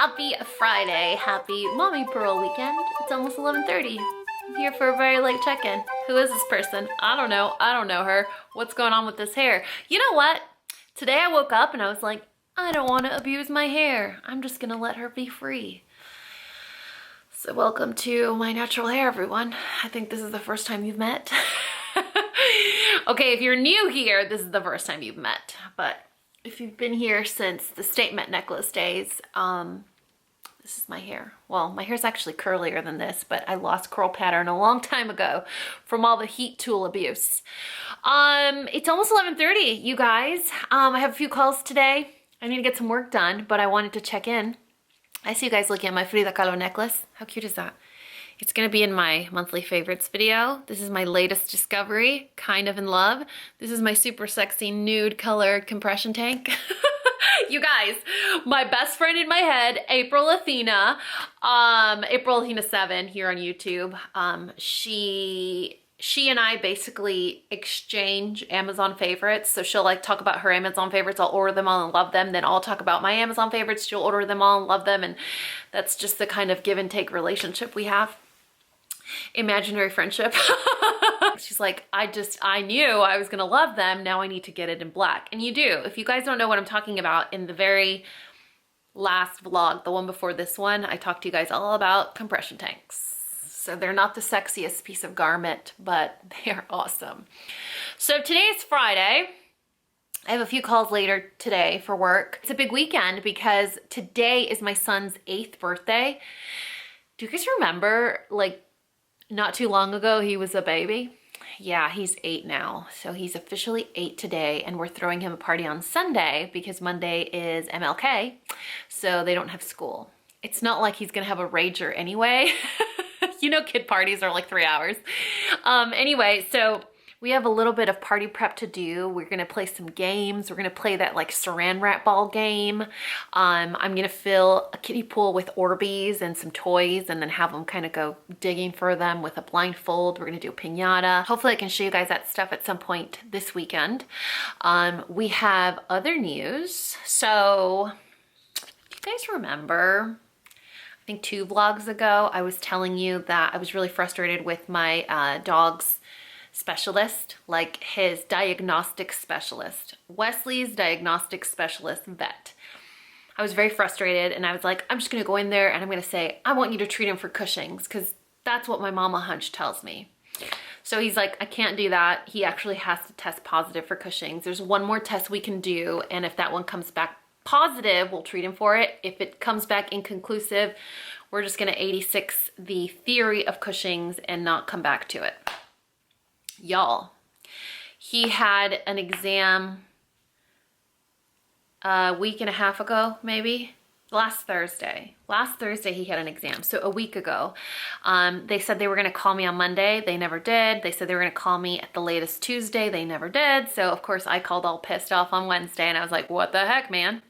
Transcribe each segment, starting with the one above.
Happy Friday. Happy Mommy Pearl weekend. It's almost 11:30. I'm here for a very late check-in. Who is this person? I don't know. I don't know her. What's going on with this hair? You know what? Today I woke up and I was like, I don't want to abuse my hair. I'm just gonna let her be free. So welcome to my natural hair, everyone. I think this is the first time you've met. Okay, if you're new here, this is the first time you've met. But if you've been here since the statement necklace days, this is my hair. Well, my hair's actually curlier than this, but I lost curl pattern a long time ago from all the heat tool abuse. It's almost 11:30, you guys. I have a few calls today. I need to get some work done, but I wanted to check in. I see you guys looking at my Frida Kahlo necklace. How cute is that? It's gonna be in my monthly favorites video. This is my latest discovery, kind of in love. This is my super sexy nude colored compression tank. You guys, my best friend in my head, April Athena, April Athena 7 here on YouTube. She and I basically exchange Amazon favorites. So she'll like talk about her Amazon favorites. I'll order them all and love them. Then I'll talk about my Amazon favorites. She'll order them all and love them. And that's just the kind of give and take relationship we have. Imaginary friendship. She's like, I knew I was gonna love them. Now I need to get it in black. And you do. If you guys don't know what I'm talking about, in the very last vlog, the one before this one, I talked to you guys all about compression tanks. So they're not the sexiest piece of garment, but they are awesome. So today is Friday. I have a few calls later today for work. It's a big weekend because today is my son's 8th birthday. Do you guys remember, like, not too long ago, he was a baby? Yeah, he's 8 now. So he's officially 8 today, and we're throwing him a party on Sunday because Monday is MLK, so they don't have school. It's not like he's gonna have a rager anyway. You know, kid parties are like 3 hours. Anyway, so we have a little bit of party prep to do. We're gonna play some games. We're gonna play that like saran wrap ball game. I'm gonna fill a kiddie pool with Orbeez and some toys and then have them kind of go digging for them with a blindfold. We're gonna do a piñata. Hopefully I can show you guys that stuff at some point this weekend. We have other news. So, do you guys remember, I think 2 vlogs ago, I was telling you that I was really frustrated with my dog's specialist, like his diagnostic specialist, Wesley's diagnostic specialist vet. I was very frustrated and I was like, I'm just gonna go in there and I'm gonna say, I want you to treat him for Cushing's because that's what my mama hunch tells me. So he's like, I can't do that. He actually has to test positive for Cushing's. There's one more test we can do, and if that one comes back positive, we'll treat him for it. If it comes back inconclusive, we're just gonna 86 the theory of Cushing's and not come back to it. Y'all, he had an exam a week and a half ago, maybe last Thursday he had an exam. So a week ago, they said they were going to call me on Monday. They never did. They said they were going to call me at the latest Tuesday. They never did. So of course I called all pissed off on Wednesday and I was like, what the heck, man?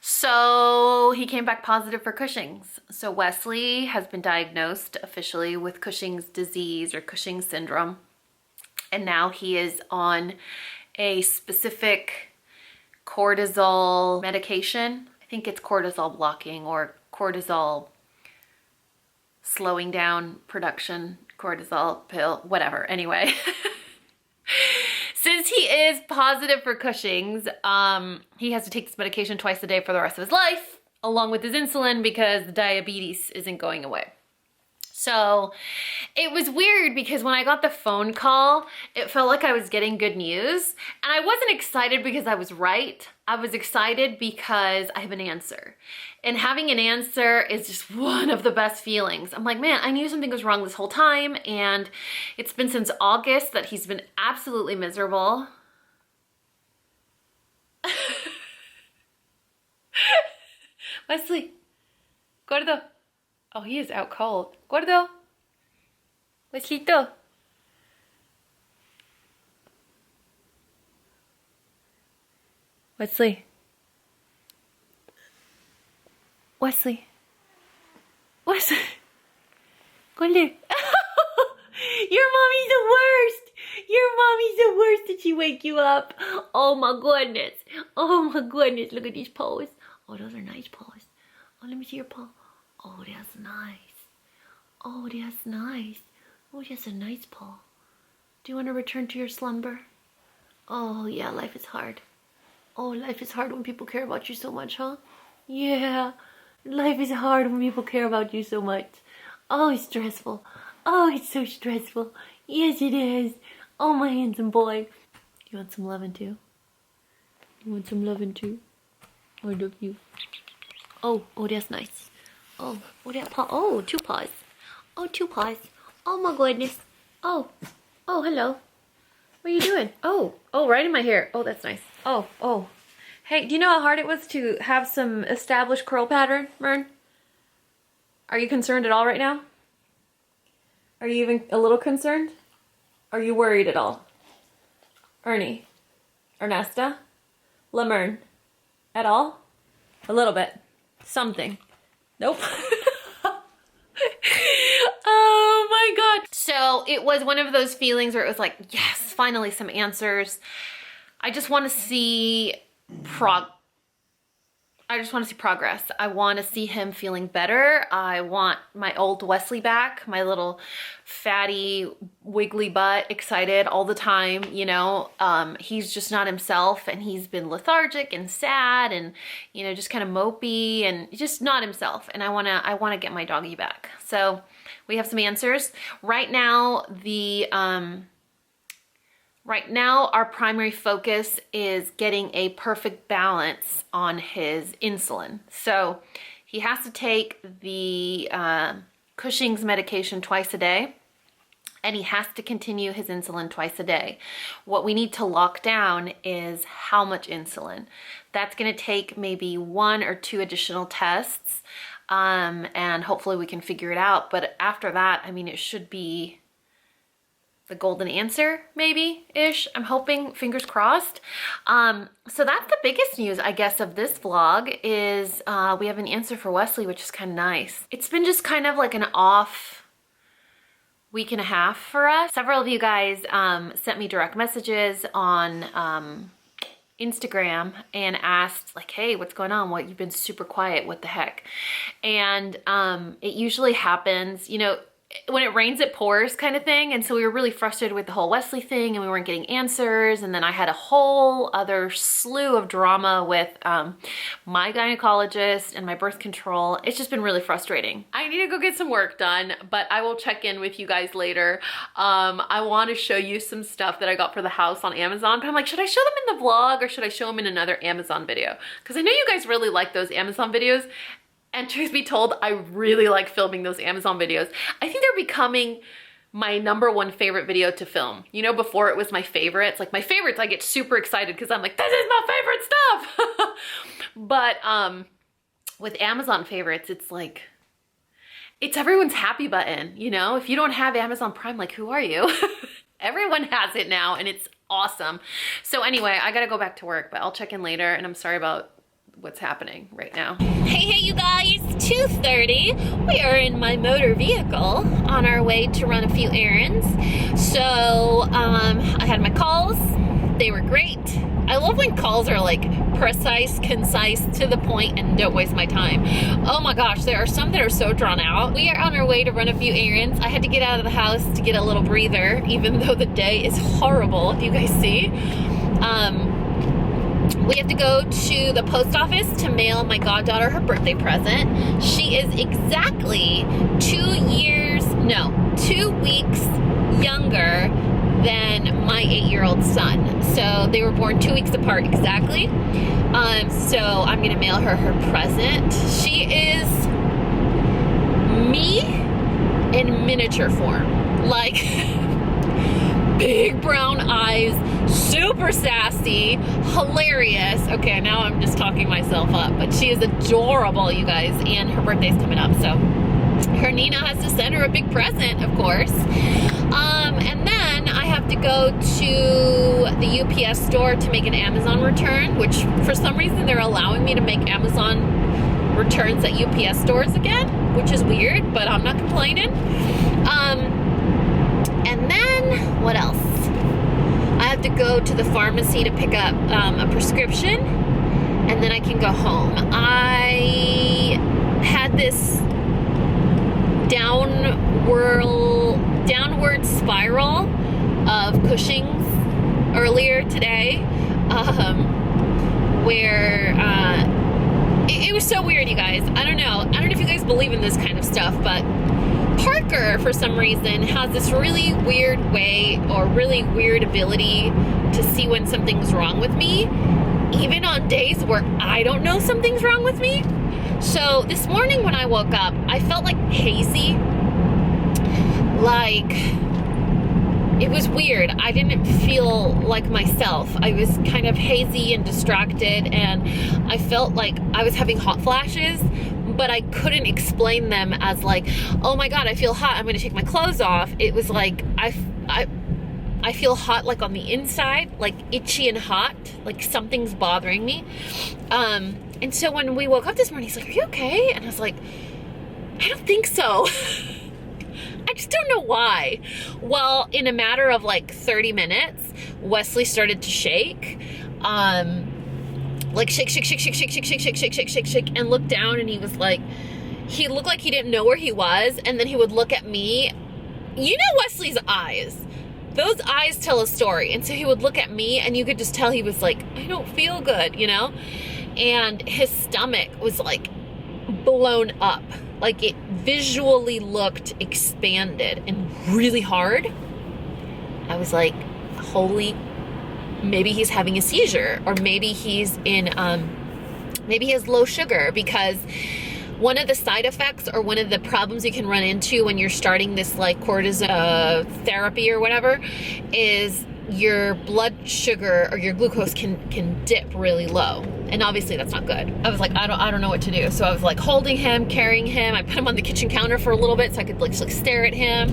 So he came back positive for Cushing's. So Wesley has been diagnosed officially with Cushing's disease or Cushing's syndrome. And now he is on a specific cortisol medication. I think it's cortisol blocking or cortisol slowing down production, cortisol pill, whatever. Anyway. Since he is positive for Cushing's, he has to take this medication twice a day for the rest of his life, along with his insulin, because the diabetes isn't going away. So it was weird because when I got the phone call, it felt like I was getting good news. And I wasn't excited because I was right. I was excited because I have an answer. And having an answer is just one of the best feelings. I'm like, man, I knew something was wrong this whole time. And it's been since August that he's been absolutely miserable. Wesley, gordo. Oh, he is out cold. Gordo. Weslito. Wesley. Wesley. Wesley. Gordo. Your mommy's the worst. Your mommy's the worst. Did she wake you up? Oh my goodness. Oh my goodness. Look at these paws. Oh, those are nice paws. Oh, let me see your paw. Oh, that's nice. Oh, that's nice. Oh, that's a nice paw. Do you want to return to your slumber? Oh, yeah, life is hard. Oh, life is hard when people care about you so much, huh? Yeah, life is hard when people care about you so much. Oh, it's stressful. Oh, it's so stressful. Yes, it is. Oh, my handsome boy. You want some loving too? You want some loving too? I love you. Oh, that's nice. Oh, that paw. Oh, 2 paws. Oh, 2 paws. Oh, my goodness. Oh, hello. What are you doing? Oh, right in my hair. Oh, that's nice. Oh. Hey, do you know how hard it was to have some established curl pattern, Mern? Are you concerned at all right now? Are you even a little concerned? Are you worried at all? Ernie? Ernesta? Lemern? At all? A little bit. Something. Nope. Oh my God. So it was one of those feelings where it was like, yes, finally some answers. I just want to see progress. I want to see him feeling better. I want my old Wesley back, my little fatty, wiggly butt, excited all the time, you know. He's just not himself, and he's been lethargic and sad and, you know, just kind of mopey and just not himself. And I want to get my doggy back. So we have some answers. Right now, our primary focus is getting a perfect balance on his insulin. So he has to take the Cushing's medication twice a day, and he has to continue his insulin twice a day. What we need to lock down is how much insulin. That's going to take maybe 1 or 2 additional tests, and hopefully we can figure it out. But after that, I mean, it should be the golden answer, maybe-ish. I'm hoping, fingers crossed. So that's the biggest news, I guess, of this vlog is we have an answer for Wesley, which is kind of nice. It's been just kind of like an off week and a half for us. Several of you guys sent me direct messages on Instagram and asked like, hey, what's going on? What, you've been super quiet, what the heck? And it usually happens, you know, when it rains, it pours kind of thing. And so we were really frustrated with the whole Wesley thing, and we weren't getting answers. And then I had a whole other slew of drama with my gynecologist and my birth control. It's just been really frustrating. I need to go get some work done, but I will check in with you guys later. I want to show you some stuff that I got for the house on Amazon, but I'm like, should I show them in the vlog or should I show them in another Amazon video? Because I know you guys really like those Amazon videos. And truth be told, I really like filming those Amazon videos. I think they're becoming my #1 favorite video to film. You know, before it was my favorites. Like my favorites, I get super excited because I'm like, this is my favorite stuff. But with Amazon favorites, it's like, it's everyone's happy button, you know? If you don't have Amazon Prime, like, who are you? Everyone has it now, and it's awesome. So anyway, I gotta go back to work, but I'll check in later, and I'm sorry about what's happening right now. Hey you guys, 2:30. We are in my motor vehicle on our way to run a few errands. So I had my calls. They were great. I love when calls are like precise, concise, to the point, and don't waste my time. Oh my gosh, there are some that are so drawn out. We are on our way to run a few errands. I had to get out of the house to get a little breather, even though the day is horrible. Do you guys see? We have to go to the post office to mail my goddaughter her birthday present. She is exactly 2 weeks younger than my 8-year-old son. So they were born 2 weeks apart exactly. So I'm gonna mail her her present. She is me in miniature form. Like, big brown eyes, super sassy, hilarious. Okay, now I'm just talking myself up, but she is adorable, you guys, and her birthday's coming up, so her Nina has to send her a big present, of course. And then I have to go to the UPS store to make an Amazon return, which for some reason they're allowing me to make Amazon returns at UPS stores again, which is weird, but I'm not complaining. And then, what else? I have to go to the pharmacy to pick up a prescription, and then I can go home. I viral of Cushing's earlier today, where it was so weird, you guys. I don't know if you guys believe in this kind of stuff, but Parker, for some reason, has this really weird way or really weird ability to see when something's wrong with me, even on days where I don't know something's wrong with me. So this morning when I woke up, I felt like hazy. Like, it was weird. I didn't feel like myself. I was kind of hazy and distracted, and I felt like I was having hot flashes, but I couldn't explain them as like, oh my God, I feel hot, I'm gonna take my clothes off. It was like, I feel hot, like on the inside, like itchy and hot, like something's bothering me. And so when we woke up this morning, he's like, are you okay? And I was like, I don't think so. I just don't know why. Well, in a matter of like 30 minutes, Wesley started to shake. Like shake, and look down, and he was like, he looked like he didn't know where he was, and then he would look at me. You know Wesley's eyes. Those eyes tell a story. And so he would look at me, and you could just tell he was like, I don't feel good, you know? And his stomach was like blown up. Like it visually looked expanded and really hard. I was like, holy, maybe he's having a seizure, or maybe he's in, maybe he has low sugar, because one of the side effects or one of the problems you can run into when you're starting this like cortisone therapy or whatever is your blood sugar or your glucose can dip really low. And obviously that's not good. I was like, I don't know what to do. So I was like holding him, carrying him. I put him on the kitchen counter for a little bit so I could like stare at him.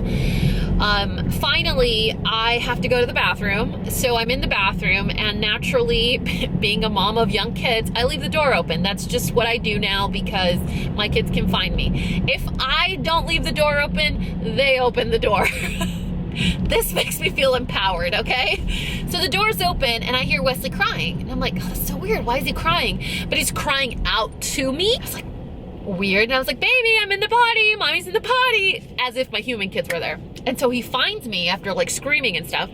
Finally, I have to go to the bathroom. So I'm in the bathroom, and naturally, being a mom of young kids, I leave the door open. That's just what I do now because my kids can find me. If I don't leave the door open, they open the door. This makes me feel empowered, okay? So the door's open, and I hear Wesley crying. And I'm like, oh, that's so weird. Why is he crying? But he's crying out to me. I was like, weird. And I was like, baby, I'm in the potty. Mommy's in the potty. As if my human kids were there. And so he finds me after like screaming and stuff.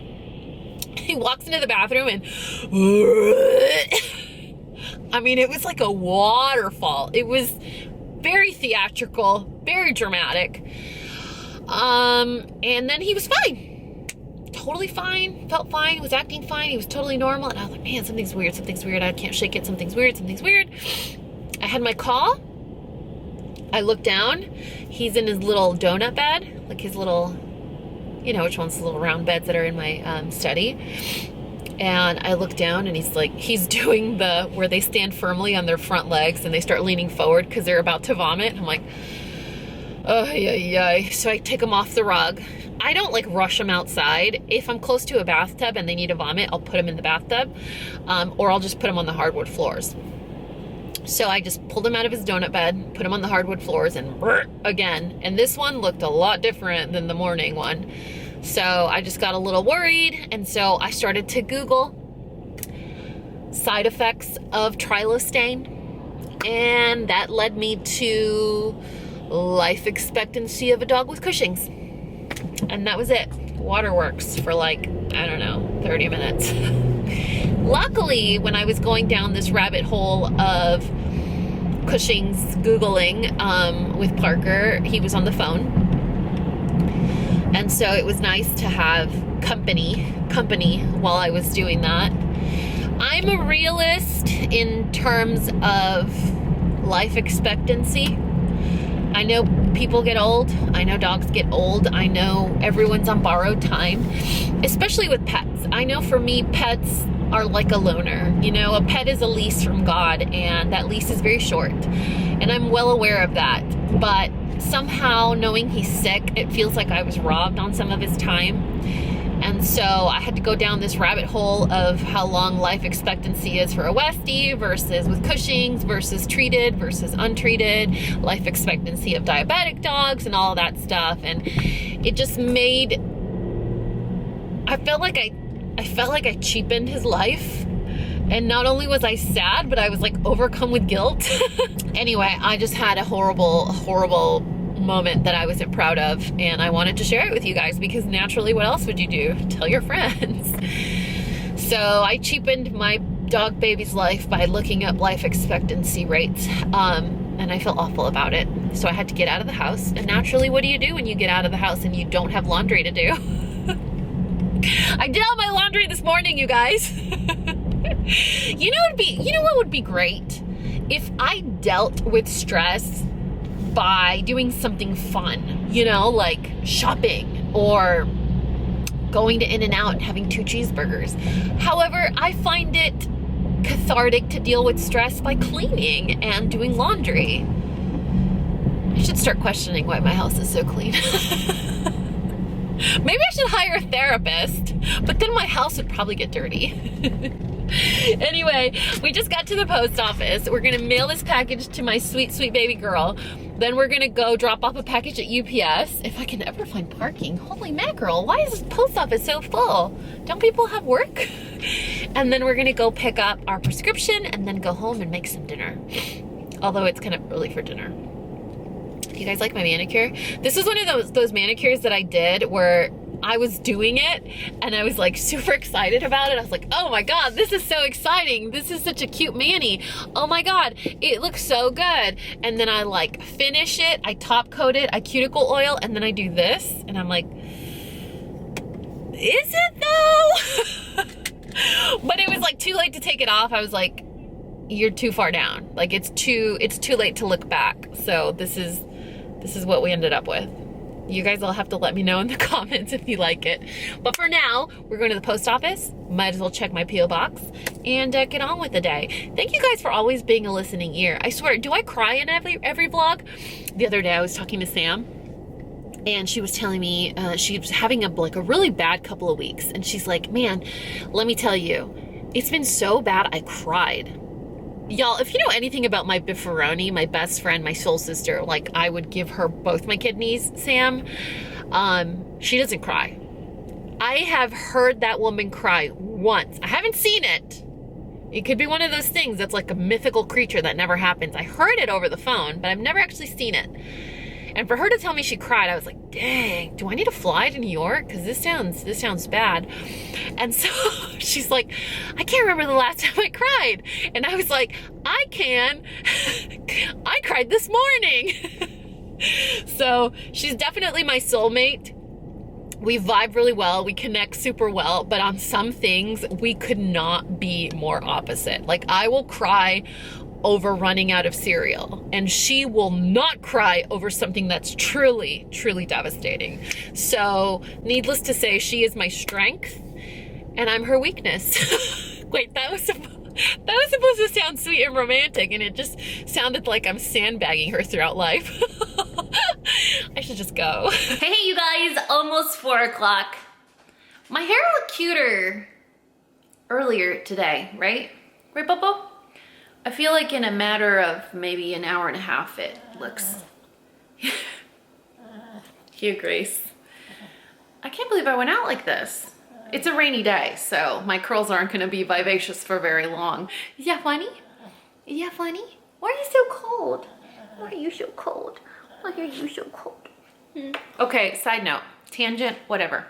He walks into the bathroom and I mean, it was like a waterfall. It was very theatrical, very dramatic. And then he was fine. Totally fine. Felt fine. Was acting fine. He was totally normal. And I was like, man, something's weird. Something's weird. I can't shake it. Something's weird. Something's weird. I had my call. I looked down. He's in his little donut bed, like his little, you know, which one's the little round beds that are in my study. And I look down, and he's doing the, where they stand firmly on their front legs and they start leaning forward because they're about to vomit. And I'm like, oh, yeah. So I take him off the rug. I don't like rush them outside. If I'm close to a bathtub and they need to vomit, I'll put them in the bathtub, or I'll just put them on the hardwood floors. So I just pulled him out of his donut bed, put him on the hardwood floors, and again. And this one looked a lot different than the morning one. So I just got a little worried. And so I started to Google side effects of trilostane. And that led me to life expectancy of a dog with Cushing's. And that was it. Waterworks for like, I don't know, 30 minutes. Luckily, when I was going down this rabbit hole of Cushing's Googling with Parker, he was on the phone. And so it was nice to have company while I was doing that. I'm a realist in terms of life expectancy. I know people get old. I know dogs get old. I know everyone's on borrowed time, especially with pets. I know for me, pets are like a loaner. You know, a pet is a lease from God, and that lease is very short. And I'm well aware of that. But somehow, knowing he's sick, it feels like I was robbed on some of his time. And so I had to go down this rabbit hole of how long life expectancy is for a Westie versus with Cushing's versus treated versus untreated, life expectancy of diabetic dogs and all that stuff. And it just made, I felt like I cheapened his life. And not only was I sad, but I was like overcome with guilt. Anyway, I just had a horrible moment that I wasn't proud of, and I wanted to share it with you guys because naturally, what else would you do? Tell your friends. So I cheapened my dog baby's life by looking up life expectancy rates, and I feel awful about it. So I had to get out of the house, and naturally, what do you do when you get out of the house and you don't have laundry to do? I did all my laundry this morning, you guys. You know what would be great? If I dealt with stress by doing something fun, you know, like shopping or going to In-N-Out and having 2 cheeseburgers. However, I find it cathartic to deal with stress by cleaning and doing laundry. I should start questioning why my house is so clean. Maybe I should hire a therapist, but then my house would probably get dirty. Anyway, we just got to the post office. We're gonna mail this package to my sweet, sweet baby girl. Then we're gonna go drop off a package at UPS. If I can ever find parking. Holy mackerel, why is this post office so full? Don't people have work? And then we're gonna go pick up our prescription and then go home and make some dinner. Although it's kind of early for dinner. Do you guys like my manicure? This was one of those manicures that I did where I was doing it and I was like super excited about it. I was like, oh my God, this is so exciting. This is such a cute mani. Oh my God, it looks so good. And then I like finish it, I top coat it, I cuticle oil, and then I do this. And I'm like, is it though? But it was like too late to take it off. I was like, you're too far down. Like it's too late to look back. So this is what we ended up with. You guys all have to let me know in the comments if you like it. But for now, we're going to the post office. Might as well check my P.O. box and get on with the day. Thank you guys for always being a listening ear. I swear, do I cry in every vlog? The other day I was talking to Sam and she was telling me she was having a really bad couple of weeks. And she's like, man, let me tell you, it's been so bad I cried. Y'all, if you know anything about my Biffaroni, my best friend, my soul sister, like I would give her both my kidneys, Sam, she doesn't cry. I have heard that woman cry once. I haven't seen it. It could be one of those things that's like a mythical creature that never happens. I heard it over the phone, but I've never actually seen it. And for her to tell me she cried, I was like, dang, do I need to fly to New York? Because this sounds bad. And so she's like, I can't remember the last time I cried. And I was like, I can. I cried this morning. So she's definitely my soulmate. We vibe really well. We connect super well. But on some things, we could not be more opposite. Like I will cry over running out of cereal, and she will not cry over something that's truly, truly devastating. So needless to say, she is my strength and I'm her weakness. Wait, that was supposed to sound sweet and romantic, and it just sounded like I'm sandbagging her throughout life. I should just go. Hey you guys, almost 4 o'clock. My hair looked cuter earlier today, right? Right, Popo? I feel like in a matter of maybe an hour and a half, it looks... Here, Grace. I can't believe I went out like this. It's a rainy day, so my curls aren't gonna be vivacious for very long. Is that funny? Is that funny? Why are you so cold? Why are you so cold? Why are you so cold? Okay, side note, tangent, whatever.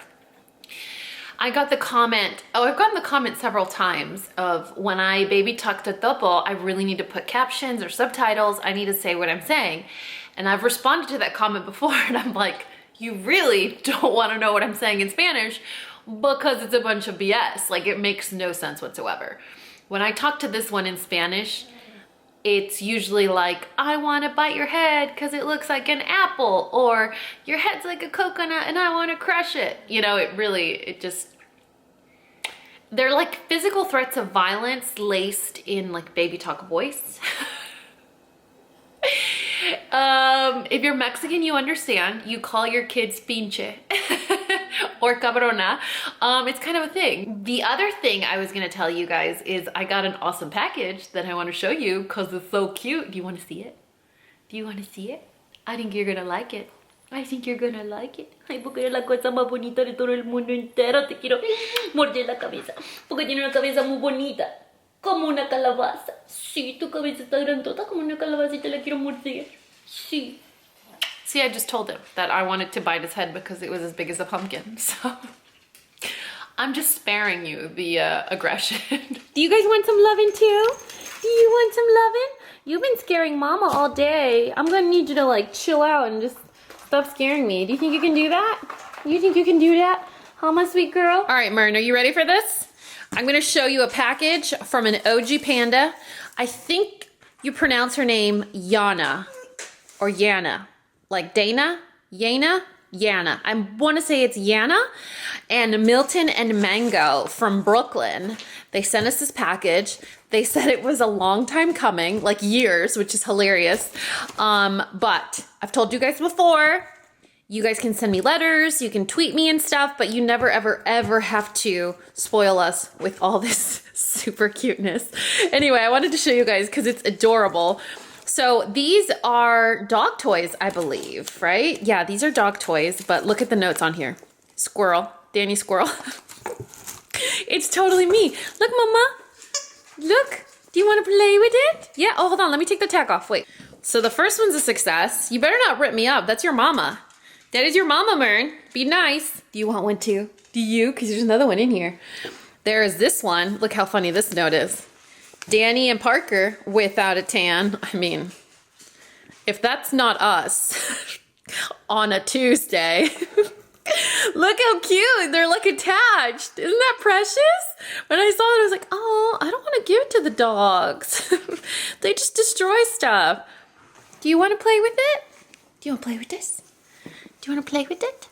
I got the comment, I've gotten the comment several times of when I baby talk to Topo, I really need to put captions or subtitles. I need to say what I'm saying. And I've responded to that comment before, and I'm like, you really don't want to know what I'm saying in Spanish because it's a bunch of BS. Like it makes no sense whatsoever. When I talk to this one in Spanish, it's usually like, I want to bite your head because it looks like an apple, or your head's like a coconut and I want to crush it. You know, they're like physical threats of violence laced in like baby talk voice. If you're Mexican, you understand. You call your kids pinche or cabrona. It's kind of a thing. The other thing I was gonna tell you guys is I got an awesome package that I want to show you because it's so cute. Do you want to see it? Do you want to see it? I think you're gonna like it. I think you're gonna like it. Ay, porque eres la cosa más bonita de todo el mundo entero. Te quiero morder la cabeza. Porque tiene una cabeza muy bonita. Como una calabaza. Sí, tu cabeza está grandota como una calabaza y te la quiero morder. Sí. See, I just told him that I wanted to bite his head because it was as big as a pumpkin. So I'm just sparing you the aggression. Do you guys want some loving too? Do you want some loving? You've been scaring Mama all day. I'm gonna need you to like chill out and just stop scaring me. Do you think you can do that? You think you can do that? Huh, my sweet girl? All right, Mern, are you ready for this? I'm gonna show you a package from an OG panda. I think you pronounce her name Yana or Yana. Like Dana, Yana, Yana. I want to say it's Yana. And Milton and Mango from Brooklyn. They sent us this package. They said it was a long time coming, like years, which is hilarious. But I've told you guys before, you guys can send me letters, you can tweet me and stuff, but you never, ever, ever have to spoil us with all this super cuteness. Anyway, I wanted to show you guys because it's adorable. So these are dog toys, I believe, right? Yeah, these are dog toys, but look at the notes on here. Squirrel, Dani Squirrel. It's totally me. Look, Mama. Look. Do you want to play with it? Yeah. Oh, hold on. Let me take the tag off. Wait. So the first one's a success. You better not rip me up. That's your mama. That is your mama, Mern. Be nice. Do you want one too? Do you? Because there's another one in here. There is this one. Look how funny this note is. Dani and Parker without a tan. I mean, if that's not us on a Tuesday. Look how cute. They're like attached. Isn't that precious? When I saw it, I was like, oh, I don't want to give it to the dogs. They just destroy stuff. Do you want to play with it? Do you want to play with this? Do you want to play with it?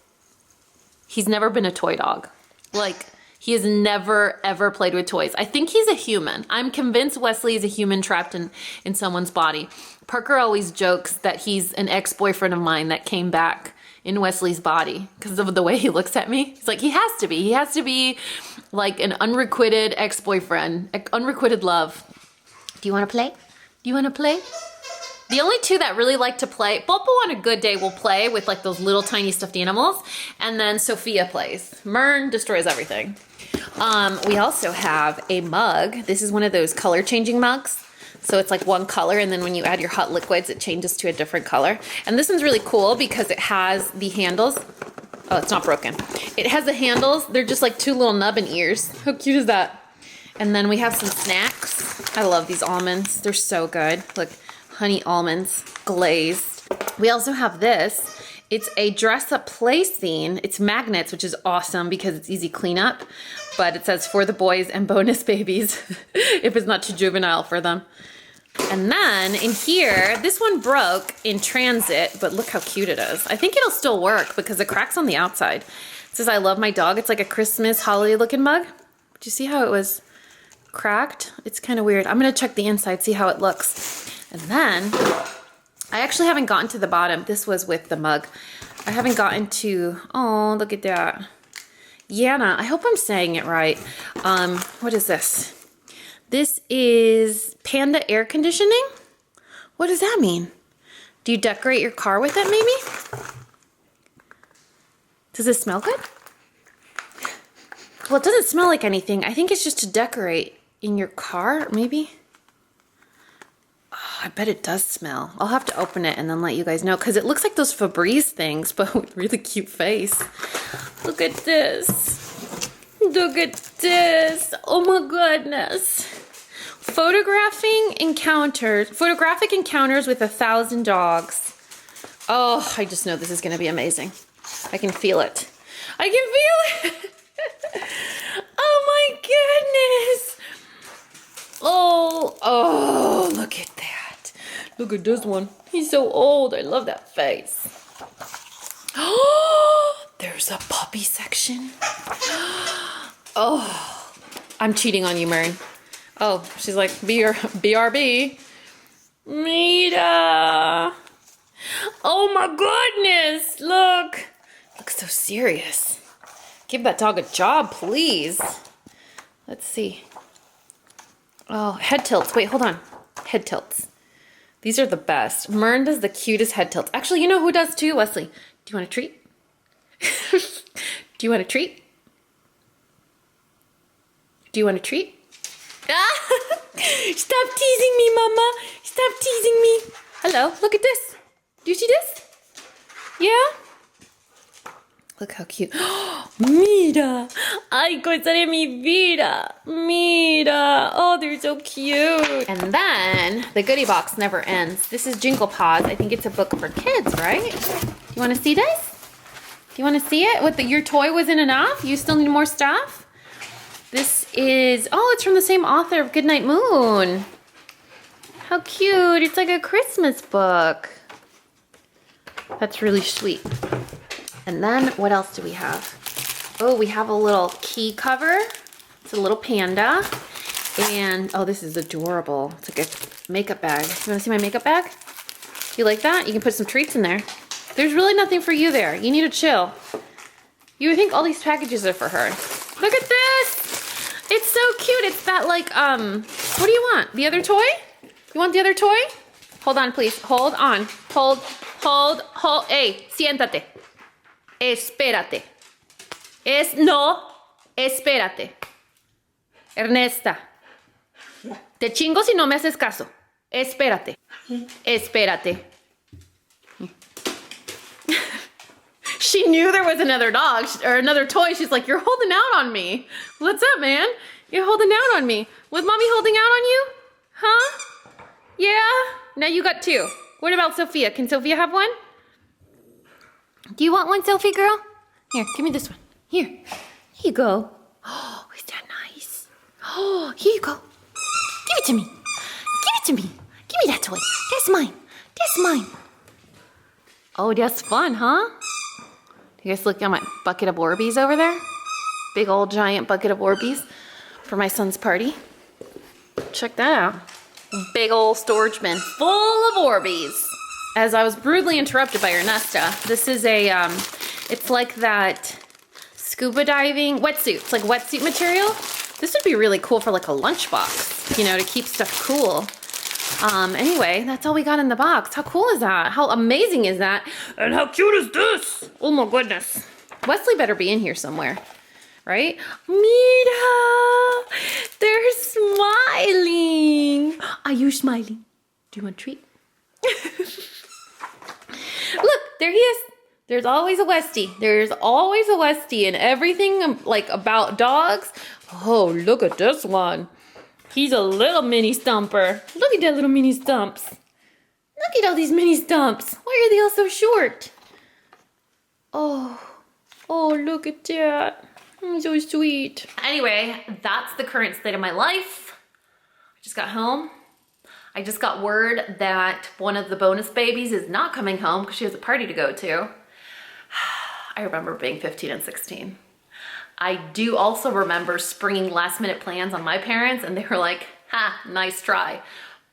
He's never been a toy dog. Like, he has never, ever played with toys. I think he's a human. I'm convinced Wesley is a human trapped in someone's body. Parker always jokes that he's an ex-boyfriend of mine that came back in Wesley's body because of the way he looks at me. It's like, he has to be. He has to be like an unrequited ex-boyfriend, unrequited love. Do you want to play? Do you want to play? The only two that really like to play, Popo on a good day will play with like those little tiny stuffed animals, and then Sophia plays. Mern destroys everything. We also have a mug. This is one of those color changing mugs. So it's like one color, and then when you add your hot liquids, it changes to a different color. And this one's really cool because it has the handles. Oh, it's not broken. It has the handles. They're just like two little nubbin ears. How cute is that? And then we have some snacks. I love these almonds. They're so good. Look, honey almonds, glazed. We also have this. It's a dress-up play scene. It's magnets, which is awesome because it's easy cleanup. But it says for the boys and bonus babies if it's not too juvenile for them. And then in here, this one broke in transit, but look how cute it is. I think it'll still work because the crack's on the outside. It says, I love my dog. It's like a Christmas holiday looking mug. Do you see how it was cracked? It's kind of weird. I'm going to check the inside, see how it looks. And then I actually haven't gotten to the bottom. This was with the mug. I haven't gotten to, oh, look at that. YANA, I hope I'm saying it right. What is this? This is Panda air conditioning? What does that mean? Do you decorate your car with it maybe? Does it smell good? Well, it doesn't smell like anything. I think it's just to decorate in your car, maybe? Oh, I bet it does smell. I'll have to open it and then let you guys know because it looks like those Febreze things, but with really cute face. Look at this. Look at this. Oh my goodness. Photographic encounters with 1,000 dogs. Oh, I just know this is going to be amazing. I can feel it. I can feel it. Oh my goodness. Oh, look at that. Look at this one. He's so old. I love that face. Oh, there's a puppy section. Oh, I'm cheating on you, Mern. Oh, she's like, BRB. Mita. Oh my goodness, look. Looks so serious. Give that dog a job, please. Let's see. Oh, head tilts. Wait, hold on. Head tilts. These are the best. Mern does the cutest head tilts. Actually, you know who does too? Wesley. Do you want a treat? Do you want a treat? Do you want a treat? Stop teasing me, Mama. Stop teasing me. Hello, look at this. Do you see this? Yeah? Look how cute. Mira. Ay, cosa de mi vida. Mira. Oh, they're so cute. And then the goodie box never ends. This is Jingle Pods. I think it's a book for kids, right? You want to see this? Do you want to see it? What your toy wasn't enough? You still need more stuff? This is, oh, it's from the same author of Goodnight Moon. How cute. It's like a Christmas book. That's really sweet. And then what else do we have? Oh, we have a little key cover. It's a little panda. And oh, this is adorable. It's like a makeup bag. You want to see my makeup bag? You like that? You can put some treats in there. There's really nothing for you there. You need to chill. You would think all these packages are for her. Look at this. It's so cute. It's that like, what do you want? The other toy? You want the other toy? Hold on, please. Hold on. Hold. Hey, siéntate. Espérate. No, espérate. Ernesta. Te chingo si no me haces caso. Espérate. Espérate. She knew there was another dog or another toy. She's like, you're holding out on me. What's up, man? You're holding out on me. Was mommy holding out on you? Huh? Yeah? Now you got two. What about Sophia? Can Sophia have one? Do you want one, Sophie girl? Here, give me this one. Here. Here you go. Oh, is that nice? Oh, here you go. Give it to me. Give it to me. Give me that toy. That's mine. That's mine. Oh, that's fun, huh? You guys look at my bucket of Orbeez over there? Big old giant bucket of Orbeez for my son's party. Check that out. Big old storage bin full of Orbeez. As I was brutally interrupted by Ernesta, this is a, it's like that scuba diving wetsuit. It's like wetsuit material. This would be really cool for like a lunchbox, you know, to keep stuff cool. Anyway, that's all we got in the box. How cool is that? How amazing is that? And how cute is this? Oh my goodness. Wesley better be in here somewhere, right? Mira, they're smiling. Are you smiling? Do you want a treat? Look, there he is. There's always a Westie. There's always a Westie in everything like about dogs. Oh, look at this one. He's a little mini stumper. Look at that little mini stumps. Look at all these mini stumps. Why are they all so short? Oh, look at that. So sweet. Anyway, that's the current state of my life. I just got home. I just got word that one of the bonus babies is not coming home because she has a party to go to. I remember being 15 and 16. I do also remember springing last minute plans on my parents and they were like, ha, nice try.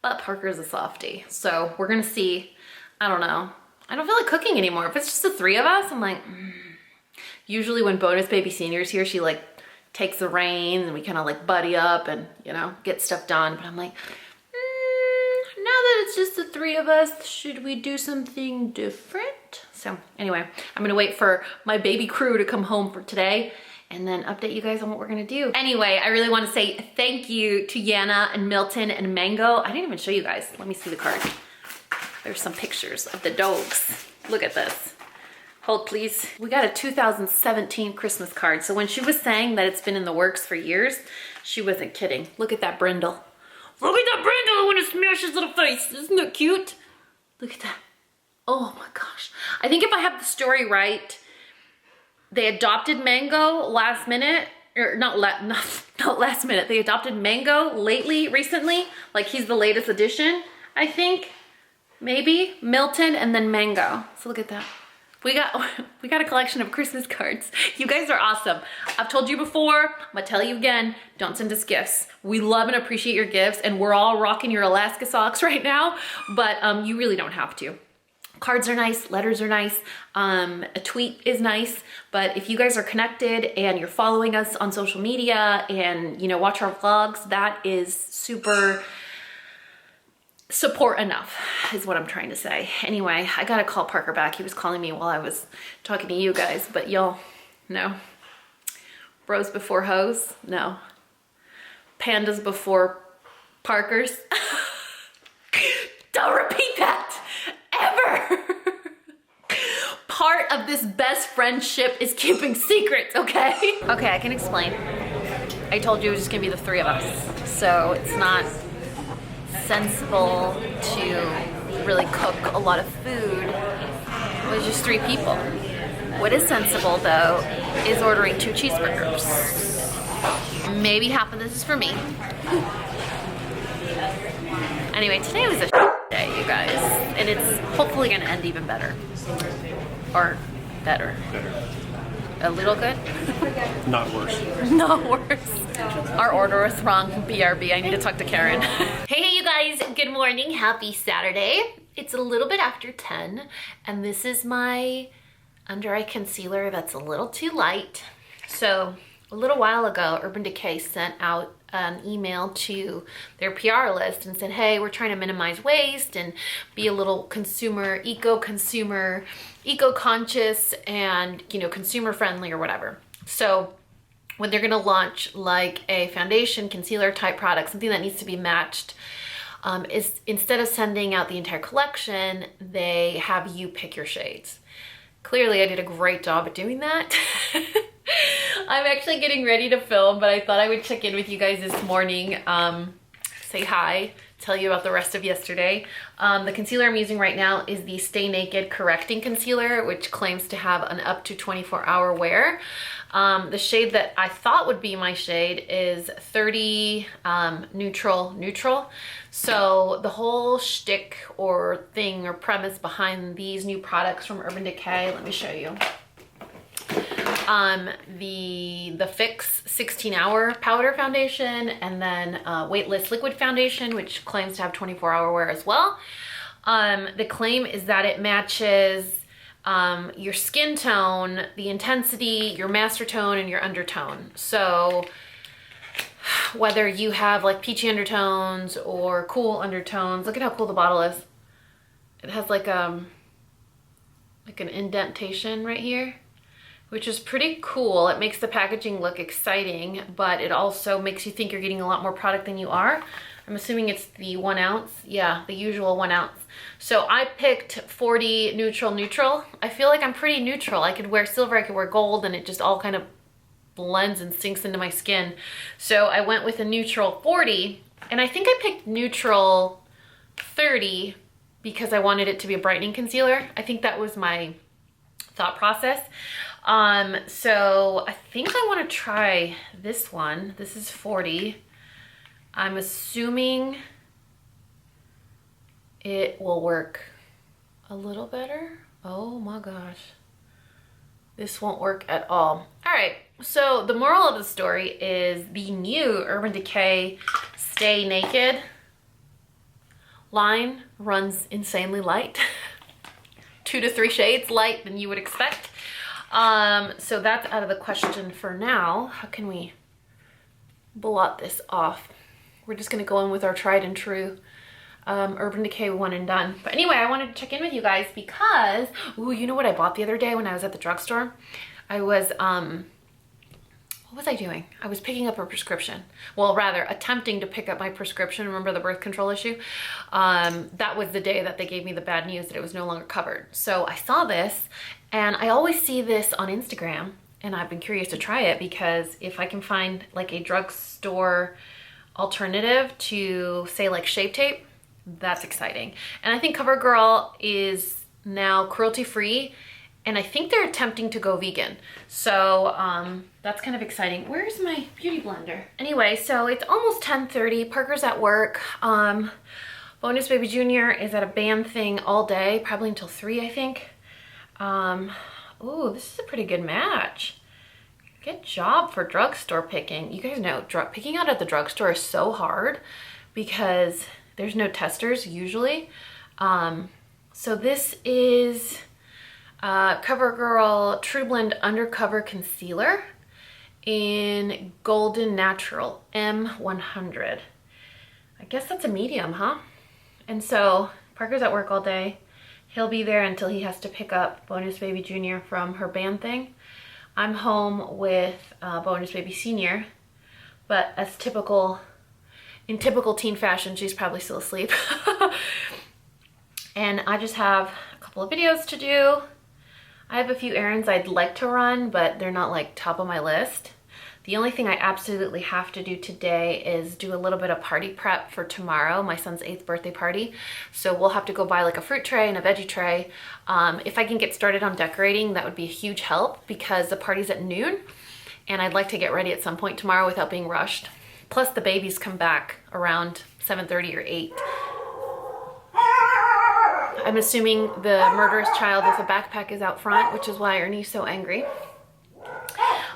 But Parker's a softie. So we're gonna see, I don't know. I don't feel like cooking anymore. If it's just the three of us, I'm like, Usually when bonus baby senior's here, she like takes the reins and we kind of like buddy up and, you know, get stuff done. But I'm like, now that it's just the three of us, should we do something different? So anyway, I'm gonna wait for my baby crew to come home for today and then update you guys on what we're gonna do. Anyway, I really wanna say thank you to Yana and Milton and Mango. I didn't even show you guys. Let me see the card. There's some pictures of the dogs. Look at this. Hold please. We got a 2017 Christmas card. So when she was saying that it's been in the works for years, she wasn't kidding. Look at that brindle. Look at that brindle when it smashes his little face. Isn't that cute? Look at that. Oh my gosh. I think if I have the story right, they adopted Mango last minute, or not last minute. They adopted Mango recently. Like he's the latest addition, I think. Maybe Milton and then Mango. So look at that. We got a collection of Christmas cards. You guys are awesome. I've told you before, I'm gonna tell you again, don't send us gifts. We love and appreciate your gifts and we're all rocking your Alaska socks right now, but you really don't have to. Cards are nice, letters are nice, a tweet is nice, but if you guys are connected and you're following us on social media and, you know, watch our vlogs, that is super support enough is what I'm trying to say. Anyway, I gotta call Parker back. He was calling me while I was talking to you guys, but y'all, no. Bros before hoes? No. Pandas before Parkers? Don't repeat that, ever! part of this best friendship is keeping secrets, okay? Okay, I can explain. I told you it was just gonna be the three of us. So it's not sensible to really cook a lot of food with just 3 people. What is sensible though is ordering 2 cheeseburgers. Maybe half of this is for me. Anyway, today was a day, you guys, and it's hopefully gonna end even better. Or better. A little good? Not worse. Not worse. Our order was wrong. BRB. I need to talk to Karen. Hey, you guys. Good morning. Happy Saturday. It's a little bit after 10, and this is my under eye concealer that's a little too light. So a little while ago, Urban Decay sent out an email to their PR list and said, hey, we're trying to minimize waste and be a little consumer, eco-conscious and, you know, consumer friendly or whatever. So when they're gonna launch like a foundation, concealer type product, something that needs to be matched, is instead of sending out the entire collection, they have you pick your shades. Clearly I did a great job at doing that. I'm actually getting ready to film, but I thought I would check in with you guys this morning, say hi, tell you about the rest of yesterday. The concealer I'm using right now is the Stay Naked Correcting Concealer, which claims to have an up to 24-hour wear. The shade that I thought would be my shade is 30 Neutral. So the whole shtick or thing or premise behind these new products from Urban Decay, let me show you. The Fix 16-hour powder foundation, and then weightless liquid foundation, which claims to have 24-hour wear as well. The claim is that it matches your skin tone, the intensity, your master tone, and your undertone. So whether you have like peachy undertones or cool undertones, look at how cool the bottle is. It has like an indentation right here, which is pretty cool. It makes the packaging look exciting, but it also makes you think you're getting a lot more product than you are. I'm assuming it's the 1 ounce. Yeah, the usual 1 ounce. So I picked 40 Neutral. I feel like I'm pretty neutral. I could wear silver, I could wear gold, and it just all kind of blends and sinks into my skin. So I went with a Neutral 40, and I think I picked Neutral 30 because I wanted it to be a brightening concealer. I think that was my thought process. So I think I want to try this one. This is 40. I'm assuming it will work a little better. Oh my gosh. This won't work at all. All right. So the moral of the story is the new Urban Decay Stay Naked line runs insanely light. 2 to 3 shades light than you would expect. So that's out of the question for now. How can we blot this off? We're just gonna go in with our tried and true Urban Decay One and Done. But anyway, I wanted to check in with you guys because, ooh, you know what I bought the other day when I was at the drugstore? I was, what was I doing? I was picking up a prescription. Well, rather attempting to pick up my prescription. Remember the birth control issue? That was the day that they gave me the bad news that it was no longer covered. So I saw this, and I always see this on Instagram, and I've been curious to try it because if I can find like a drugstore alternative to say like Shape Tape, that's exciting. And I think CoverGirl is now cruelty-free, and I think they're attempting to go vegan. So that's kind of exciting. Where's my beauty blender? Anyway, so it's almost 10:30. Parker's at work. Bonus Baby Jr. is at a band thing all day, probably until 3, I think. Ooh, this is a pretty good match. Good job for drugstore picking. You guys know picking out at the drugstore is so hard because there's no testers usually. So this is CoverGirl True Blend Undercover Concealer in Golden Natural M100. I guess that's a medium, huh? And so Parker's at work all day. He'll be there until he has to pick up Bonus Baby Jr. from her band thing. I'm home with Bonus Baby Senior, but as in typical teen fashion, she's probably still asleep. And I just have a couple of videos to do. I have a few errands I'd like to run, but they're not like top of my list. The only thing I absolutely have to do today is do a little bit of party prep for tomorrow, my son's 8th birthday party. So we'll have to go buy like a fruit tray and a veggie tray. If I can get started on decorating, that would be a huge help because the party's at noon and I'd like to get ready at some point tomorrow without being rushed. Plus the babies come back around 7:30 or 8. I'm assuming the murderous child with a backpack is out front, which is why Ernie's so angry.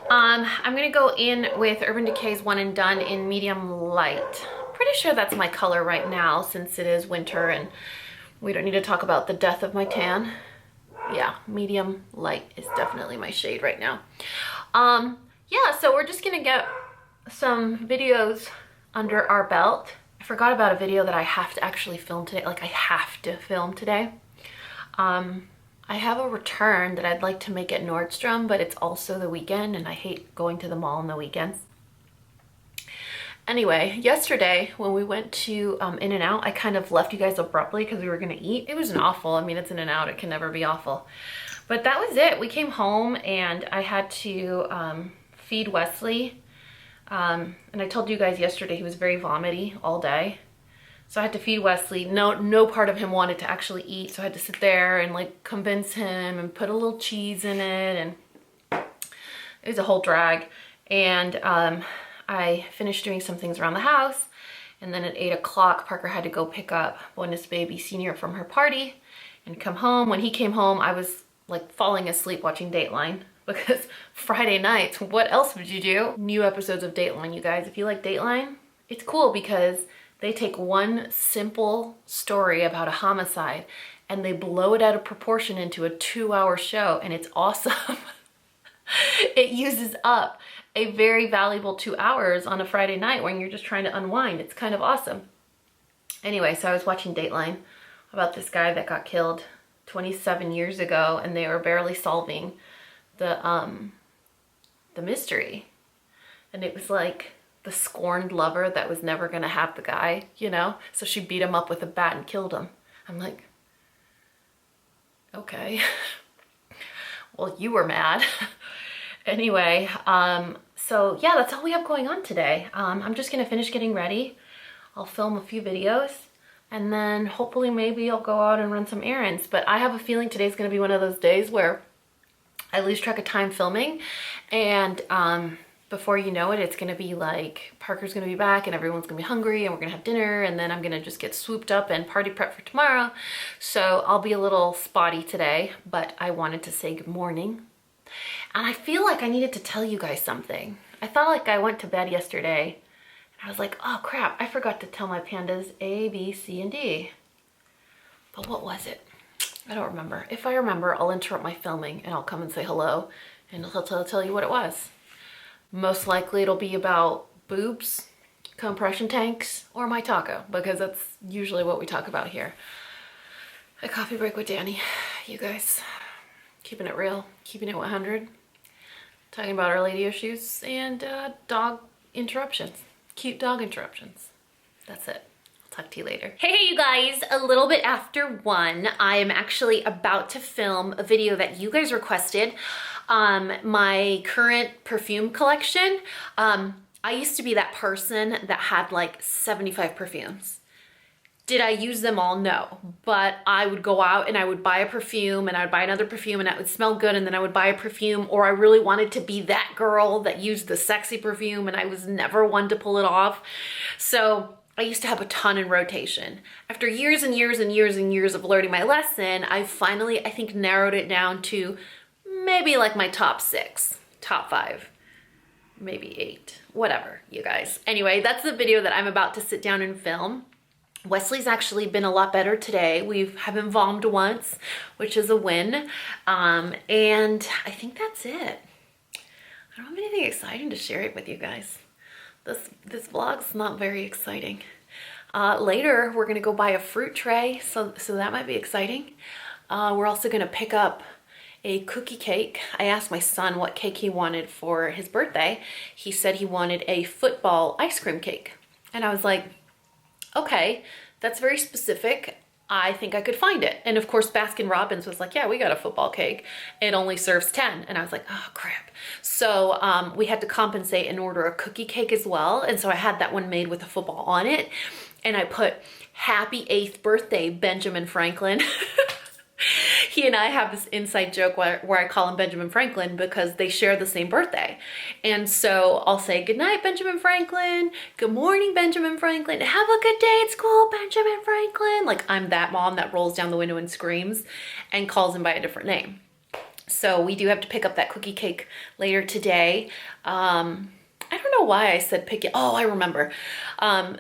I'm gonna go in with Urban Decay's One and Done in medium light. Pretty sure that's my color right now since it is winter and we don't need to talk about the death of my tan. Yeah, medium light is definitely my shade right now. Yeah, so we're just gonna get some videos under our belt. I forgot about a video that I have to actually film today. Like I have to film today. I have a return that I'd like to make at Nordstrom, but it's also the weekend and I hate going to the mall on the weekends. Anyway, yesterday when we went to In-N-Out, I kind of left you guys abruptly because we were gonna eat. It wasn't awful. I mean, it's In-N-Out, it can never be awful. But that was it. We came home and I had to feed Wesley. And I told you guys yesterday he was very vomity all day. So I had to feed Wesley. No part of him wanted to actually eat. So I had to sit there and like convince him and put a little cheese in it. And it was a whole drag. And I finished doing some things around the house. And then at 8 o'clock, Parker had to go pick up bonus baby senior from her party and come home. When he came home, I was like falling asleep watching Dateline. Because Friday nights, what else would you do? New episodes of Dateline, you guys. If you like Dateline, it's cool because they take one simple story about a homicide and they blow it out of proportion into a 2-hour show and it's awesome. It uses up a very valuable 2 hours on a Friday night when you're just trying to unwind. It's kind of awesome. Anyway, so I was watching Dateline about this guy that got killed 27 years ago and they were barely solving the mystery. And it was like the scorned lover that was never gonna have the guy, you know? So she beat him up with a bat and killed him. I'm like, okay. Well, you were mad. Anyway, so yeah, that's all we have going on today. I'm just gonna finish getting ready. I'll film a few videos and then hopefully maybe I'll go out and run some errands. But I have a feeling today's gonna be one of those days where I lose track of time filming and before you know it, it's gonna be like Parker's gonna be back and everyone's gonna be hungry and we're gonna have dinner and then I'm gonna just get swooped up and party prep for tomorrow. So I'll be a little spotty today, but I wanted to say good morning. And I feel like I needed to tell you guys something. I felt like I went to bed yesterday and I was like, oh crap, I forgot to tell my pandas A, B, C, and D. But what was it? I don't remember. If I remember, I'll interrupt my filming and I'll come and say hello and I'll tell you what it was. Most likely it'll be about boobs, compression tanks, or my taco, because that's usually what we talk about here at Coffee Break with Dani. You guys, keeping it real, keeping it 100, talking about our lady issues and dog interruptions, cute dog interruptions. That's it. Talk to you later. Hey you guys, a little bit after 1, I am actually about to film a video that you guys requested. My current perfume collection. I used to be that person that had like 75 perfumes. Did I use them all? No. But I would go out and I would buy a perfume and I would buy another perfume and it would smell good and then I would buy a perfume, or I really wanted to be that girl that used the sexy perfume and I was never one to pull it off. So I used to have a ton in rotation. After years and years and years and years of learning my lesson, I finally, I think, narrowed it down to maybe like my top 6, top 5, maybe 8, whatever, you guys. Anyway, that's the video that I'm about to sit down and film. Wesley's actually been a lot better today. We haven't vommed once, which is a win. And I think that's it. I don't have anything exciting to share it with you guys. This vlog's not very exciting. Later, we're gonna go buy a fruit tray, so that might be exciting. We're also gonna pick up a cookie cake. I asked my son what cake he wanted for his birthday. He said he wanted a football ice cream cake. And I was like, okay, that's very specific. I think I could find it. And of course, Baskin Robbins was like, yeah, we got a football cake. It only serves 10. And I was like, oh crap. So we had to compensate and order a cookie cake as well. And so I had that one made with a football on it. And I put happy 8th birthday, Benjamin Franklin. He and I have this inside joke where I call him Benjamin Franklin because they share the same birthday. And so I'll say, good night, Benjamin Franklin. Good morning, Benjamin Franklin. Have a good day at school, Benjamin Franklin. Like, I'm that mom that rolls down the window and screams and calls him by a different name. So we do have to pick up that cookie cake later today. I don't know why I said pick it. Oh, I remember.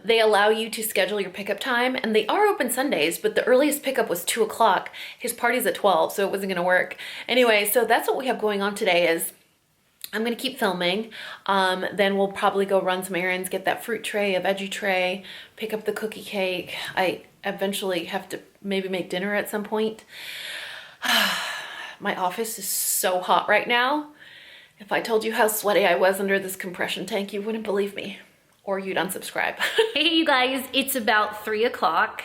They allow you to schedule your pickup time, and they are open Sundays, but the earliest pickup was 2 o'clock. His party's at 12, so it wasn't gonna work. Anyway, so that's what we have going on today is I'm gonna keep filming. Then we'll probably go run some errands, get that fruit tray, a veggie tray, pick up the cookie cake. I eventually have to maybe make dinner at some point. My office is so hot right now. If I told you how sweaty I was under this compression tank, you wouldn't believe me, or you'd unsubscribe. Hey, you guys, it's about 3 o'clock.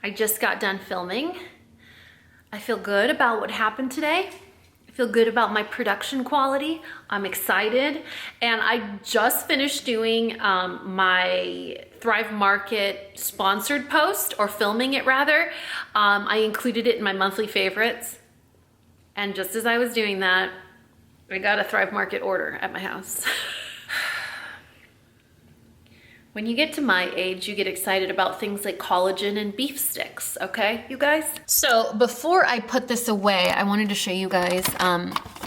I just got done filming. I feel good about what happened today. I feel good about my production quality. I'm excited. And I just finished doing my Thrive Market sponsored post, or filming it rather. I included it in my monthly favorites. And just as I was doing that, I got a Thrive Market order at my house. When you get to my age, you get excited about things like collagen and beef sticks, okay, you guys? So before I put this away, I wanted to show you guys,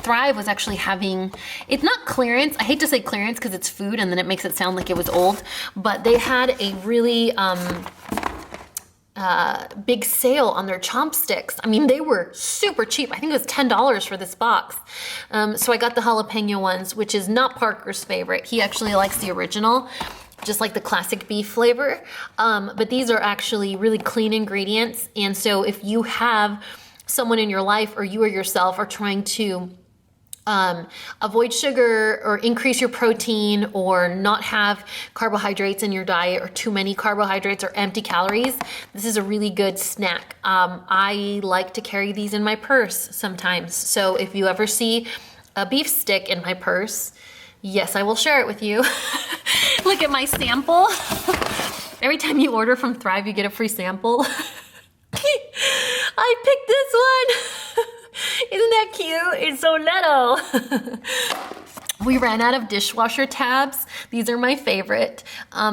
Thrive was actually having, it's not clearance, I hate to say clearance because it's food and then it makes it sound like it was old, but they had a really, big sale on their chopsticks. I mean, they were super cheap. I think it was $10 for this box. So I got the jalapeno ones, which is not Parker's favorite. He actually likes the original, just like the classic beef flavor. But these are actually really clean ingredients. And so if you have someone in your life, or you or yourself are trying to avoid sugar or increase your protein or not have carbohydrates in your diet or too many carbohydrates or empty calories, this is a really good snack. I like to carry these in my purse sometimes. So if you ever see a beef stick in my purse, yes, I will share it with you. Look at my sample. Every time you order from Thrive, you get a free sample. I picked this one. Isn't that cute? It's so little. We ran out of dishwasher tabs. These are my favorite.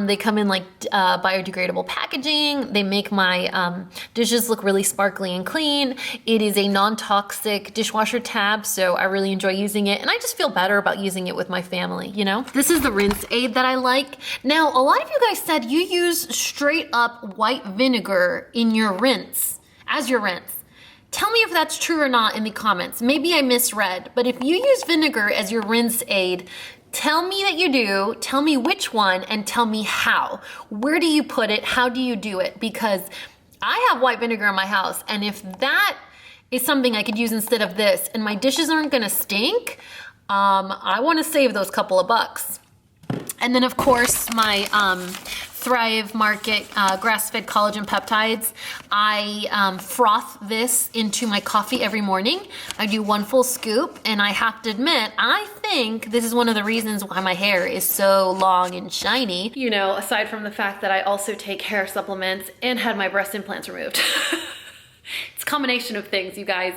They come in like biodegradable packaging. They make my dishes look really sparkly and clean. It is a non-toxic dishwasher tab, so I really enjoy using it. And I just feel better about using it with my family, you know? This is the rinse aid that I like. Now, a lot of you guys said you use straight up white vinegar in your rinse, as your rinse. Tell me if that's true or not in the comments. Maybe I misread, but if you use vinegar as your rinse aid, tell me that you do, tell me which one, and tell me how. Where do you put it? How do you do it? Because I have white vinegar in my house, and if that is something I could use instead of this, and my dishes aren't gonna stink, I wanna save those couple of bucks. And then of course, my Thrive Market grass-fed collagen peptides. I froth this into my coffee every morning. I do 1 full scoop, and I have to admit, I think this is one of the reasons why my hair is so long and shiny. You know, aside from the fact that I also take hair supplements and had my breast implants removed. It's a combination of things, you guys.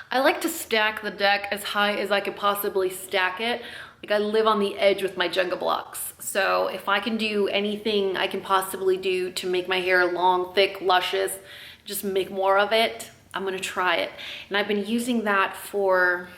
I like to stack the deck as high as I could possibly stack it. Like, I live on the edge with my Jenga blocks. So if I can do anything I can possibly do to make my hair long, thick, luscious, just make more of it, I'm gonna try it. And I've been using that for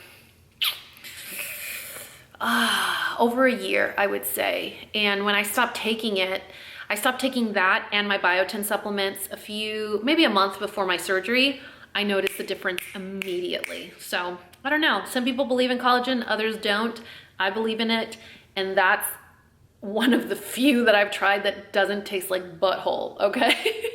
over a year, I would say. And when I stopped taking it, I stopped taking that and my biotin supplements maybe a month before my surgery. I noticed the difference immediately. So I don't know, some people believe in collagen, others don't. I believe in it, and that's one of the few that I've tried that doesn't taste like butthole, okay?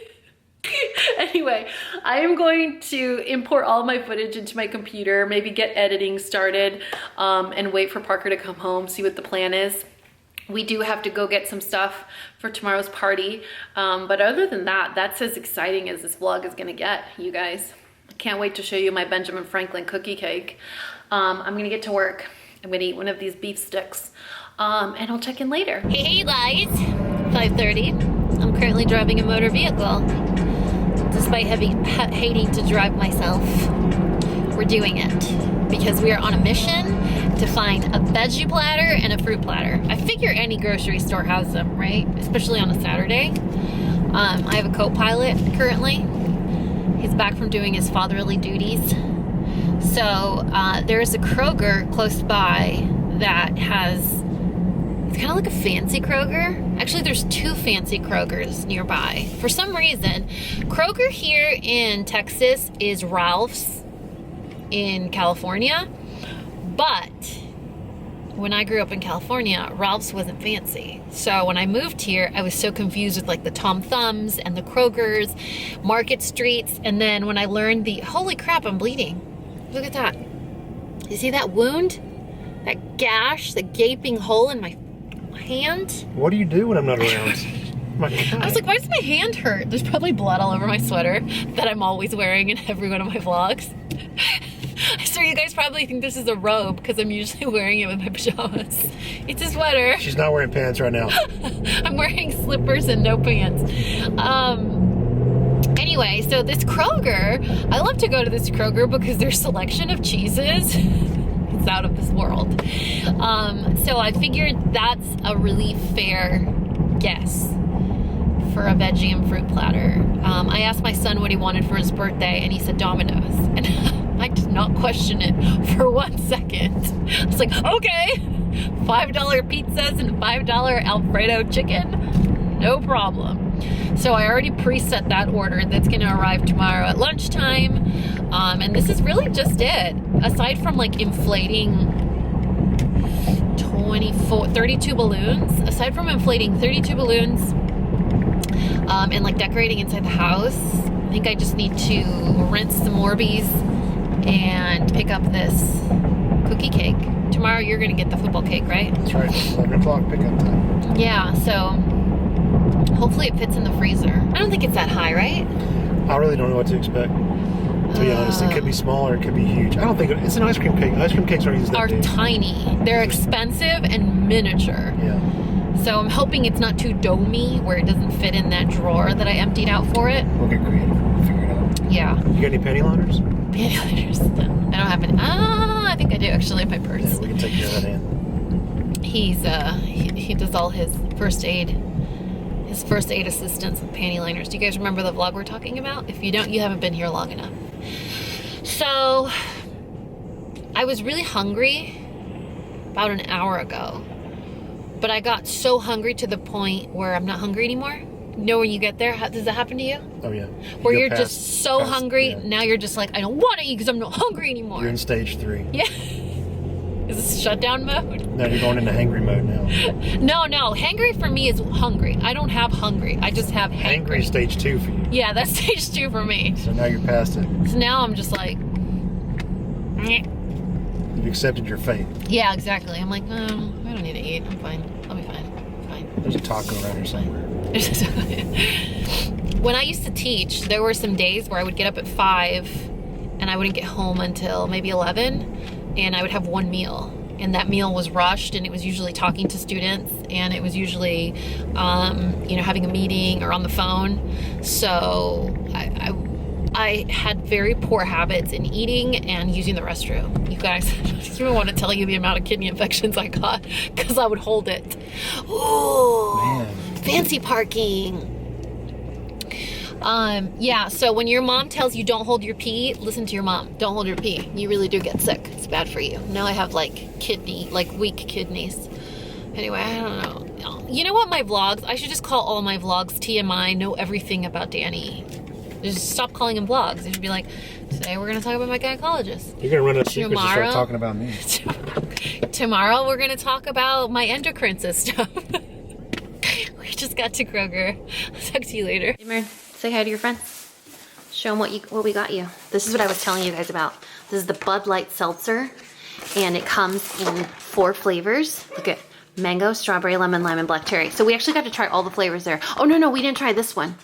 Anyway, I am going to import all my footage into my computer, maybe get editing started, and wait for Parker to come home, see what the plan is. We do have to go get some stuff for tomorrow's party. But other than that, that's as exciting as this vlog is gonna get, you guys. I can't wait to show you my Benjamin Franklin cookie cake. I'm gonna get to work. I'm gonna eat one of these beef sticks. And I'll check in later. Hey, you guys, 5:30. I'm currently driving a motor vehicle. Despite hating to drive myself, we're doing it because we are on a mission to find a veggie platter and a fruit platter. I figure any grocery store has them, right? Especially on a Saturday. I have a co-pilot currently. He's back from doing his fatherly duties. So there's a Kroger close by that has, it's kind of like a fancy Kroger. Actually, there's two fancy Krogers nearby. For some reason, Kroger here in Texas is Ralph's in California. But when I grew up in California, Ralph's wasn't fancy. So when I moved here, I was so confused with like the Tom Thumbs and the Krogers, Market Streets. And then when I learned the, holy crap, I'm bleeding. Look at that. You see that wound? That gash, the gaping hole in my hand? What do you do when I'm not around? I was like, why does my hand hurt? There's probably blood all over my sweater that I'm always wearing in every one of my vlogs. I swear you guys probably think this is a robe because I'm usually wearing it with my pajamas. It's a sweater. She's not wearing pants right now. I'm wearing slippers and no pants. Anyway, so this Kroger, I love to go to this Kroger because their selection of cheeses, it's out of this world. So I figured that's a really fair guess for a veggie and fruit platter. I asked my son what he wanted for his birthday and he said Domino's. And I did not question it for 1 second. I was like, okay, $5 pizzas and $5 Alfredo chicken, no problem. So I already preset that order that's gonna arrive tomorrow at lunchtime. And this is really just it. Aside from like inflating 32 balloons, aside from inflating 32 balloons and like decorating inside the house, I think I just need to rinse some Morbies and pick up this cookie cake. Tomorrow you're gonna get the football cake, right? That's right, 11 o'clock pickup time. Yeah, so hopefully it fits in the freezer. I don't think it's that high, right? I really don't know what to expect. To be honest, it could be small or it could be huge. I don't think it's an ice cream cake. Ice cream cakes aren't usually that big. Tiny. They're expensive and miniature. Yeah. So I'm hoping it's not too domey where it doesn't fit in that drawer that I emptied out for it. We'll get creative. We'll figure it out. Yeah. You got any panty liners? Panty liners? No, I don't have any. I think I do actually in my purse. Yeah, we can take care of that in. He does all his first aid assistance with panty liners. Do you guys remember the vlog we're talking about? If you don't, you haven't been here long enough. So I was really hungry about an hour ago, but I got so hungry to the point where I'm not hungry anymore. You know when you get there? Does that happen to you? Oh yeah. Where you're just so hungry, yeah. Now you're just like, I don't want to eat because I'm not hungry anymore. You're in stage 3. Yeah. Is this shutdown mode? No, you're going into hangry mode now. No. Hangry for me is hungry. I don't have hungry. I just have hangry. Hangry is stage 2 for you. Yeah, that's stage 2 for me. So now you're past it. So now I'm just like, you've accepted your fate. Yeah, exactly. I'm like, no, I don't need to eat. I'm fine. I'll be fine. I'm fine. There's a taco around here somewhere. When I used to teach, there were some days where I would get up at 5 and I wouldn't get home until maybe 11, and I would have one meal. And that meal was rushed, and it was usually talking to students, and it was usually, having a meeting or on the phone. So I had very poor habits in eating and using the restroom. You guys, I don't even want to tell you the amount of kidney infections I got because I would hold it. Oh, man. Fancy parking. Yeah, so when your mom tells you don't hold your pee, listen to your mom. Don't hold your pee. You really do get sick. It's bad for you. Now I have weak kidneys. Anyway, I don't know. You know what, my vlogs, I should just call all my vlogs TMI, know everything about Dani. Just stop calling them vlogs. They should be like, today we're going to talk about my gynecologist. You're going to run out of secrets and start talking about me. Tomorrow we're going to talk about my endocrine system. We just got to Kroger. I'll talk to you later. Hey, Maren, say hi to your friends. Show them what we got you. This is what I was telling you guys about. This is the Bud Light Seltzer, and it comes in 4 flavors. Look at Mango, strawberry, lemon, lime, and black cherry. So we actually got to try all the flavors there. Oh, no, we didn't try this one.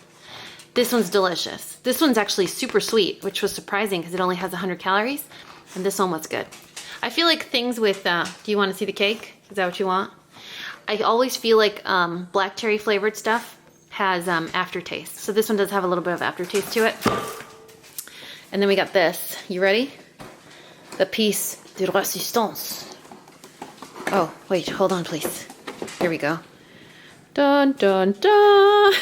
This one's delicious. This one's actually super sweet, which was surprising because it only has 100 calories. And this one was good. I feel like things with, do you want to see the cake? Is that what you want? I always feel like black cherry flavored stuff has aftertaste. So this one does have a little bit of aftertaste to it. And then we got this. You ready? The piece de resistance. Oh, wait, hold on, please. Here we go. Dun, dun, dun.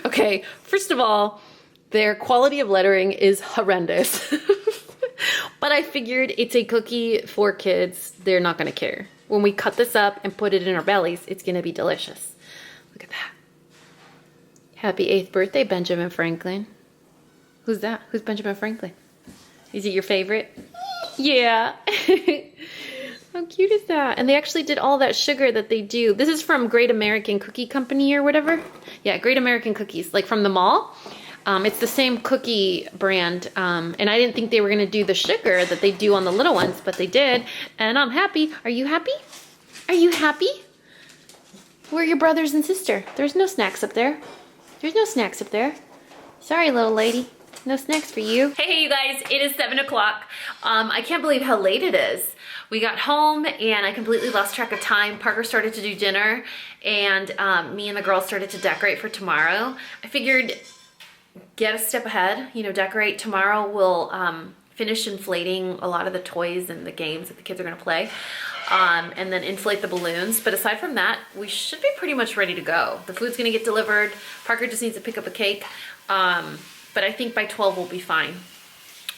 Okay, first of all, their quality of lettering is horrendous. But I figured it's a cookie for kids. They're not going to care. When we cut this up and put it in our bellies, it's going to be delicious. Look at that. Happy 8th birthday, Benjamin Franklin. Who's that? Who's Benjamin Franklin? Is he your favorite? Yeah. How cute is that? And they actually did all that sugar that they do. This is from Great American Cookie Company or whatever. Yeah, Great American Cookies, like from the mall. It's the same cookie brand. And I didn't think they were going to do the sugar that they do on the little ones, but they did. And I'm happy. Are you happy? Are you happy? We're your brothers and sister. There's no snacks up there. There's no snacks up there. Sorry, little lady. No snacks for you. Hey, you guys, it is 7 o'clock. I can't believe how late it is. We got home and I completely lost track of time. Parker started to do dinner and me and the girls started to decorate for tomorrow. I figured get a step ahead, you know, decorate. Tomorrow we'll finish inflating a lot of the toys and the games that the kids are gonna play. And then inflate the balloons. But aside from that, we should be pretty much ready to go. The food's gonna get delivered. Parker just needs to pick up a cake. But I think by 12 we'll be fine,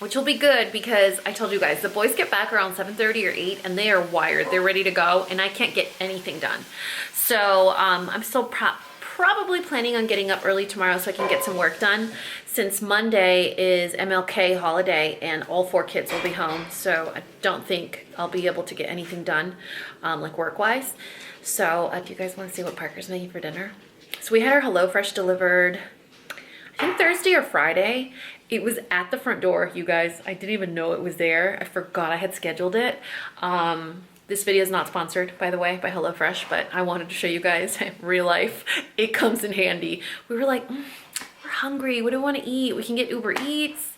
which will be good because I told you guys, the boys get back around 7:30 or 8 and they are wired. They're ready to go and I can't get anything done. So I'm still probably planning on getting up early tomorrow so I can get some work done since Monday is MLK holiday and all 4 kids will be home. So I don't think I'll be able to get anything done like work-wise. So do you guys want to see what Parker's making for dinner? So we had our HelloFresh delivered, I think Thursday or Friday. It was at the front door, you guys. I didn't even know it was there. I forgot I had scheduled it. This video is not sponsored, by the way, by HelloFresh, but I wanted to show you guys in real life. It comes in handy. We were like, we're hungry. What do we want to eat? We can get Uber Eats,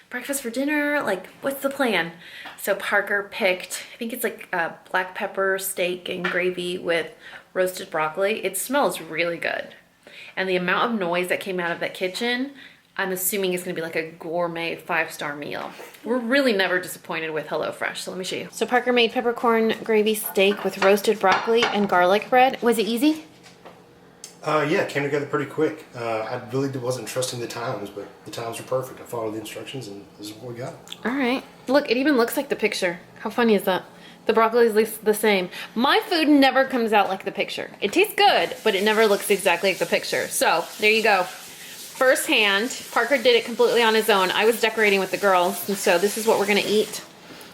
breakfast for dinner. Like, what's the plan? So Parker picked, I think it's like a black pepper steak and gravy with roasted broccoli. It smells really good. And the amount of noise that came out of that kitchen, I'm assuming it's gonna be like a gourmet 5-star meal. We're really never disappointed with HelloFresh, so let me show you. So Parker made peppercorn gravy steak with roasted broccoli and garlic bread. Was it easy? Yeah, it came together pretty quick. I really wasn't trusting the times, but the times were perfect. I followed the instructions and this is what we got. All right. Look, it even looks like the picture. How funny is that? The broccoli is the same. My food never comes out like the picture. It tastes good, but it never looks exactly like the picture. So there you go. First hand, Parker did it completely on his own. I was decorating with the girls, and so this is what we're gonna eat.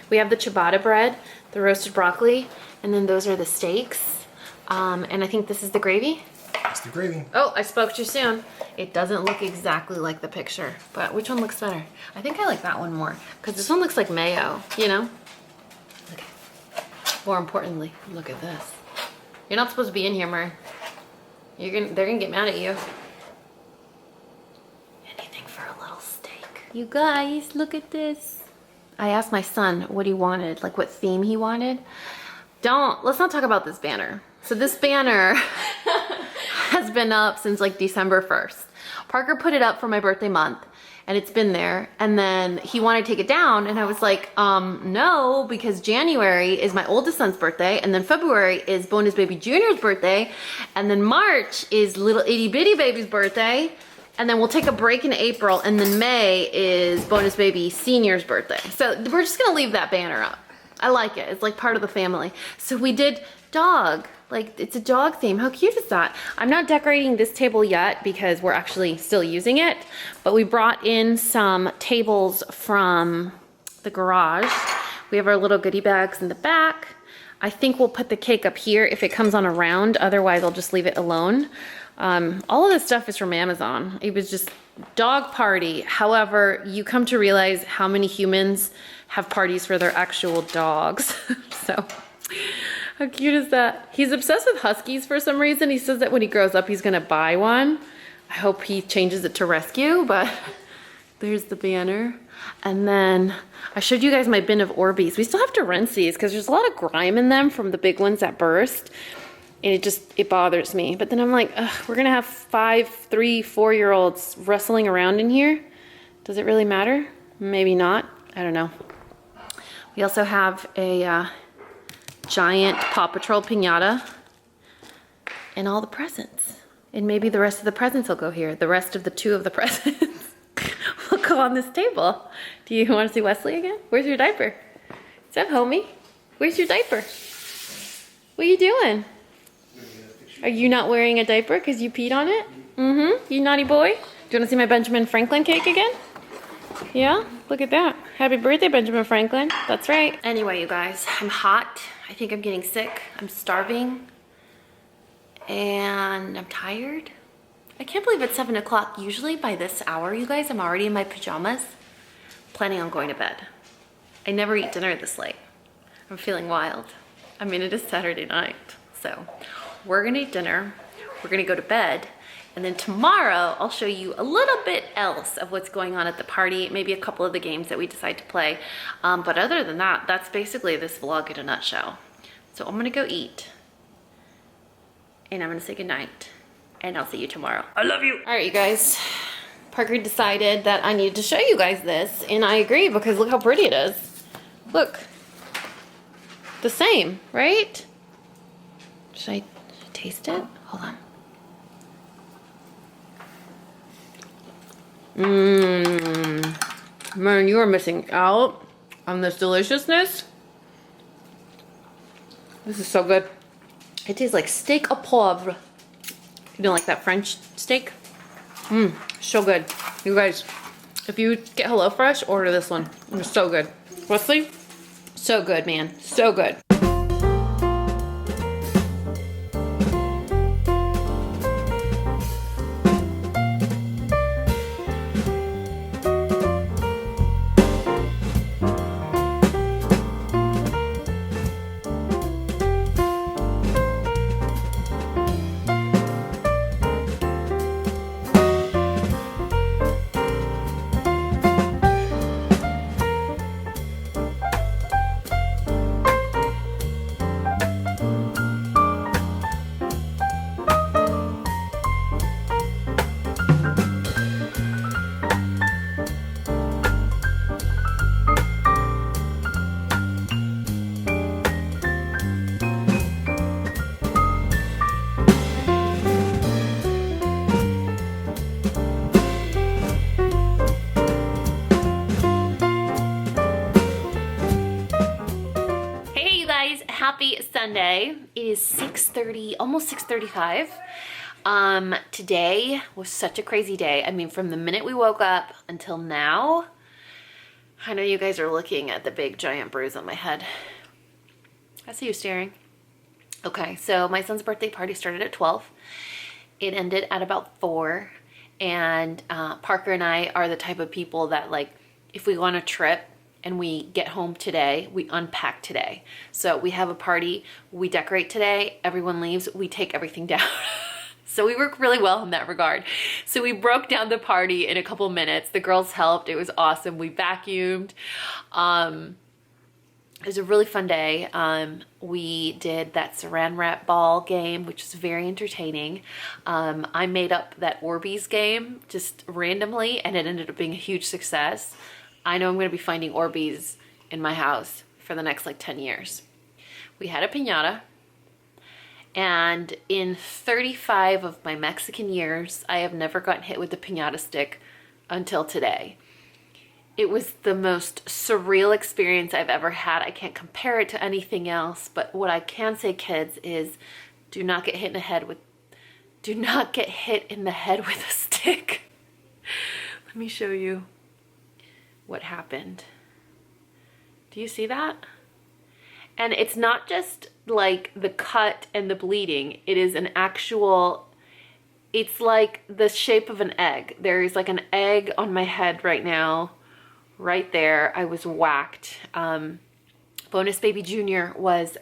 We have the ciabatta bread, the roasted broccoli, and then those are the steaks. And I think this is the gravy. That's the gravy. Oh, I spoke too soon. It doesn't look exactly like the picture, but which one looks better? I think I like that one more, because this one looks like mayo, you know? Okay. More importantly, look at this. You're not supposed to be in here, Murray. They're gonna get mad at you. You guys, look at this. I asked my son what he wanted, like what theme he wanted. Let's not talk about this banner. So this banner has been up since like December 1st. Parker put it up for my birthday month and it's been there. And then he wanted to take it down and I was like, no, because January is my oldest son's birthday and then February is Bonus Baby Junior's birthday. And then March is little itty bitty baby's birthday. And then we'll take a break in April, and then May is Bonus Baby Senior's birthday. So we're just gonna leave that banner up. I like it, it's like part of the family. So we did dog, like it's a dog theme. How cute is that? I'm not decorating this table yet because we're actually still using it, but we brought in some tables from the garage. We have our little goodie bags in the back. I think we'll put the cake up here if it comes on a round, otherwise I'll just leave it alone. All of this stuff is from Amazon. It was just dog party. However, you come to realize how many humans have parties for their actual dogs. So How cute is that? He's obsessed with huskies for some reason. He says that when he grows up, he's gonna buy one. I hope he changes it to rescue, but there's the banner. And then I showed you guys my bin of Orbeez. We still have to rinse these because there's a lot of grime in them from the big ones that burst. And it bothers me. But then I'm like, ugh, we're gonna have 5, 3, 4-year-olds wrestling around in here. Does it really matter? Maybe not, I don't know. We also have a giant Paw Patrol piñata and all the presents. And maybe the rest of the presents will go here. The rest of the 2 of the presents will go on this table. Do you want to see Wesley again? Where's your diaper? What's up, homie? Where's your diaper? What are you doing? Are you not wearing a diaper because you peed on it? Mm-hmm. You naughty boy. Do you want to see my Benjamin Franklin cake again? Yeah? Look at that. Happy birthday, Benjamin Franklin. That's right. Anyway, you guys, I'm hot. I think I'm getting sick. I'm starving. And I'm tired. I can't believe it's 7 o'clock. Usually by this hour, you guys, I'm already in my pajamas, planning on going to bed. I never eat dinner this late. I'm feeling wild. I mean, it is Saturday night, so we're gonna eat dinner, we're gonna go to bed, and then tomorrow I'll show you a little bit else of what's going on at the party, maybe a couple of the games that we decide to play. But other than that, that's basically this vlog in a nutshell. So I'm gonna go eat, and I'm gonna say goodnight, and I'll see you tomorrow. I love you. All right, you guys. Parker decided that I needed to show you guys this, and I agree because look how pretty it is. Look. The same, right? Should I taste it? Hold on. Man, you are missing out on this deliciousness. This is so good. It tastes like steak au poivre. You know, like that French steak? So good. You guys, if you get HelloFresh, order this one. It's so good. Wesley? So good, man. So good. Happy Sunday. It is 6:30, almost 6:35. Today was such a crazy day. I mean, from the minute we woke up until now, I know you guys are looking at the big giant bruise on my head. I see you staring. Okay, so my son's birthday party started at 12. It ended at about 4. And Parker and I are the type of people that, like, if we go on a trip and we get home today, we unpack today. So we have a party, we decorate today, everyone leaves, we take everything down. So we work really well in that regard. So we broke down the party in a couple minutes. The girls helped, it was awesome. We vacuumed. It was a really fun day. We did that saran wrap ball game, which was very entertaining. I made up that Orbeez game just randomly, and it ended up being a huge success. I know I'm going to be finding Orbeez in my house for the next like 10 years. We had a piñata, and in 35 of my Mexican years, I have never gotten hit with a piñata stick until today. It was the most surreal experience I've ever had. I can't compare it to anything else, but what I can say, kids, is do not get hit in the head with a stick. Let me show you what happened. Do you see that? And it's not just like the cut and the bleeding. It is an actual, it's like the shape of an egg. There is like an egg on my head right now. Right there, I was whacked. Bonus Baby Junior was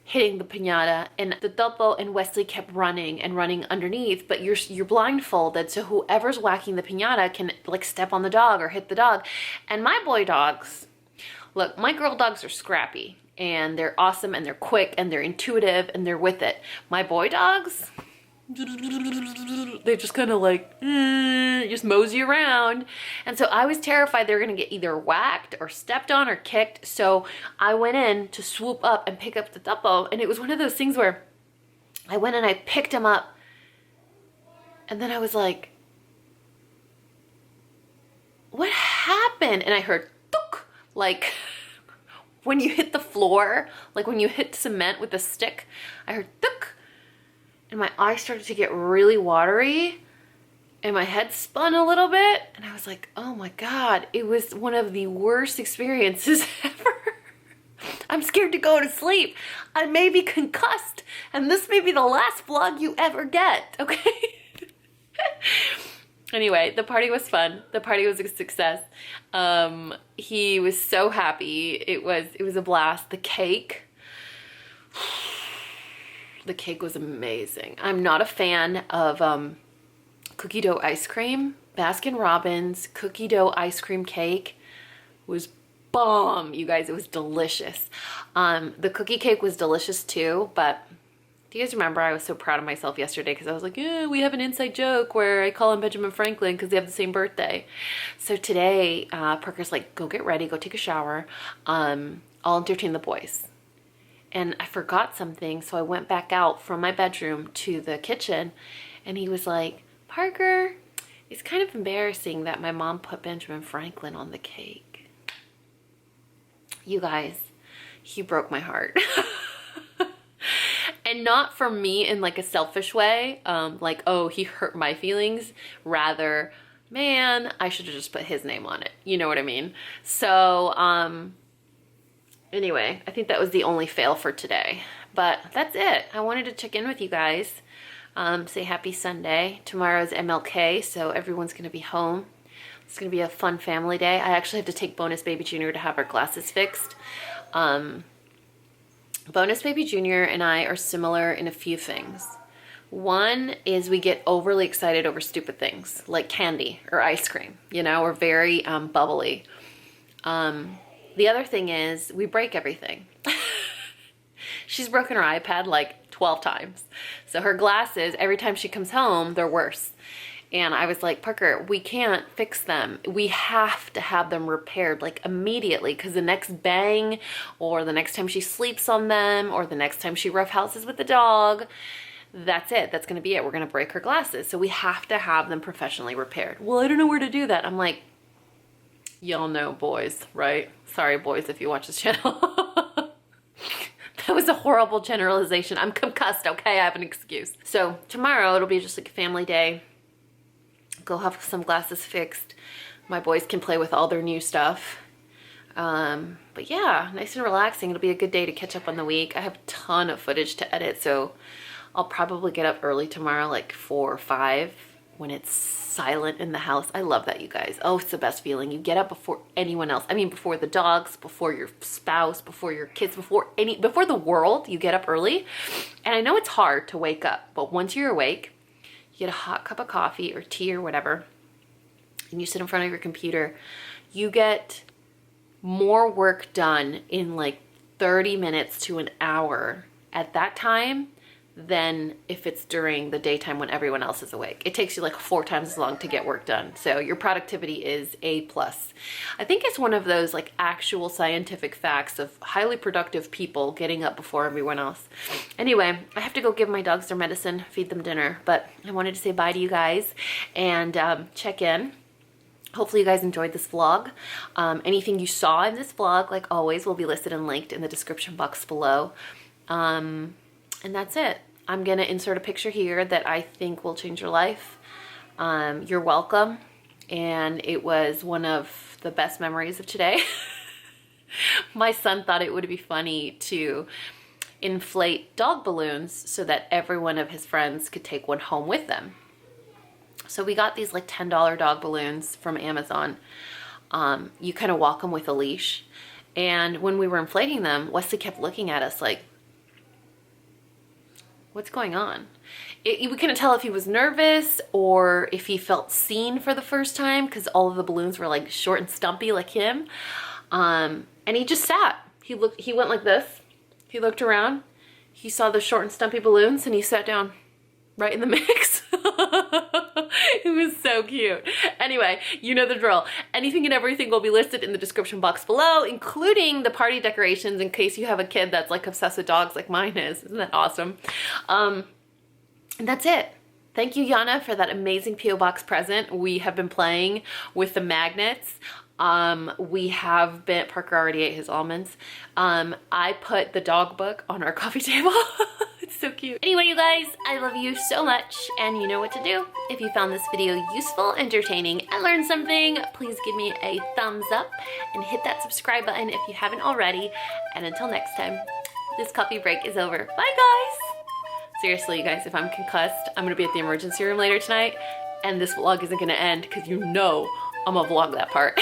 hitting the piñata, and the double and Wesley kept running and running underneath, but you're blindfolded, so whoever's whacking the piñata can like step on the dog or hit the dog. And my boy dogs, look, my girl dogs are scrappy and they're awesome and they're quick and they're intuitive and they're with it. My boy dogs, they just kind of like just mosey around, and so I was terrified they were gonna get either whacked or stepped on or kicked. So I went in to swoop up and pick up the double, and it was one of those things where I went and I picked him up, and then I was like, what happened? And I heard tuk, like when you hit the floor, like when you hit cement with a stick. I heard tuk. And my eyes started to get really watery and my head spun a little bit. And I was like, oh my God, it was one of the worst experiences ever. I'm scared to go to sleep. I may be concussed and this may be the last vlog you ever get, okay? Anyway, the party was fun. The party was a success. He was so happy. It was a blast. The cake was amazing. I'm not a fan of cookie dough ice cream. Baskin Robbins cookie dough ice cream cake was bomb, you guys. It was delicious. The cookie cake was delicious too, but do you guys remember I was so proud of myself yesterday because I was like, yeah, we have an inside joke where I call him Benjamin Franklin because they have the same birthday. So today, Parker's like, go get ready, go take a shower. I'll entertain the boys. And I forgot something, so I went back out from my bedroom to the kitchen, and he was like, Parker, it's kind of embarrassing that my mom put Benjamin Franklin on the cake. You guys, he broke my heart. And not for me in like a selfish way, like, oh, he hurt my feelings. Rather, man, I should have just put his name on it. You know what I mean? So, anyway, I think that was the only fail for today, but that's it. I wanted to check in with you guys, say happy Sunday. Tomorrow's MLK, so everyone's gonna be home. It's gonna be a fun family day. I actually have to take Bonus Baby Jr. to have her glasses fixed. Bonus Baby Jr. and I are similar in a few things. One is we get overly excited over stupid things like candy or ice cream. You know, we're very bubbly. The other thing is we break everything. She's broken her iPad like 12 times. So her glasses, every time she comes home, they're worse. And I was like, Parker, we can't fix them. We have to have them repaired like immediately, because the next bang or the next time she sleeps on them or the next time she roughhouses with the dog, that's it. That's going to be it. We're going to break her glasses. So we have to have them professionally repaired. Well, I don't know where to do that. I'm like, y'all know boys, right? Sorry, boys, if you watch this channel. That was a horrible generalization. I'm concussed, okay? I have an excuse. So tomorrow, it'll be just like a family day. Go have some glasses fixed. My boys can play with all their new stuff. But yeah, nice and relaxing. It'll be a good day to catch up on the week. I have a ton of footage to edit, so I'll probably get up early tomorrow, like 4 or 5, when it's silent in the house. I love that, you guys. Oh, it's the best feeling. You get up before anyone else. I mean, before the dogs, before your spouse, before your kids, before the world. You get up early. And I know it's hard to wake up, but once you're awake, you get a hot cup of coffee or tea or whatever, and you sit in front of your computer. You get more work done in like 30 minutes to an hour at that time than if it's during the daytime when everyone else is awake. It takes you like 4 times as long to get work done. So your productivity is A+. I think it's one of those like actual scientific facts of highly productive people getting up before everyone else. Anyway, I have to go give my dogs their medicine, feed them dinner, but I wanted to say bye to you guys and check in. Hopefully you guys enjoyed this vlog. Anything you saw in this vlog, like always, will be listed and linked in the description box below. And that's it. I'm gonna insert a picture here that I think will change your life. You're welcome. And it was one of the best memories of today. My son thought it would be funny to inflate dog balloons so that every one of his friends could take one home with them. So we got these like $10 dog balloons from Amazon. You kind of walk them with a leash. And when we were inflating them, Wesley kept looking at us like, What's going on? We couldn't tell if he was nervous or if he felt seen for the first time because all of the balloons were like short and stumpy like him. And he just sat. He went like this. He looked around. He saw the short and stumpy balloons and he sat down right in the mix. It was so cute. Anyway, you know the drill. Anything and everything will be listed in the description box below, including the party decorations in case you have a kid that's like obsessed with dogs like mine is. Isn't that awesome? And that's it. Thank you, Yana, for that amazing P.O. Box present. We have been playing with the magnets. We have been, Parker already ate his almonds. I put the dog book on our coffee table. It's so cute. Anyway, you guys, I love you so much and you know what to do. If you found this video useful, entertaining, and learned something, please give me a thumbs up and hit that subscribe button if you haven't already. And until next time, this coffee break is over. Bye, guys. Seriously, you guys, if I'm concussed, I'm gonna be at the emergency room later tonight and this vlog isn't gonna end because you know I'm gonna vlog that part.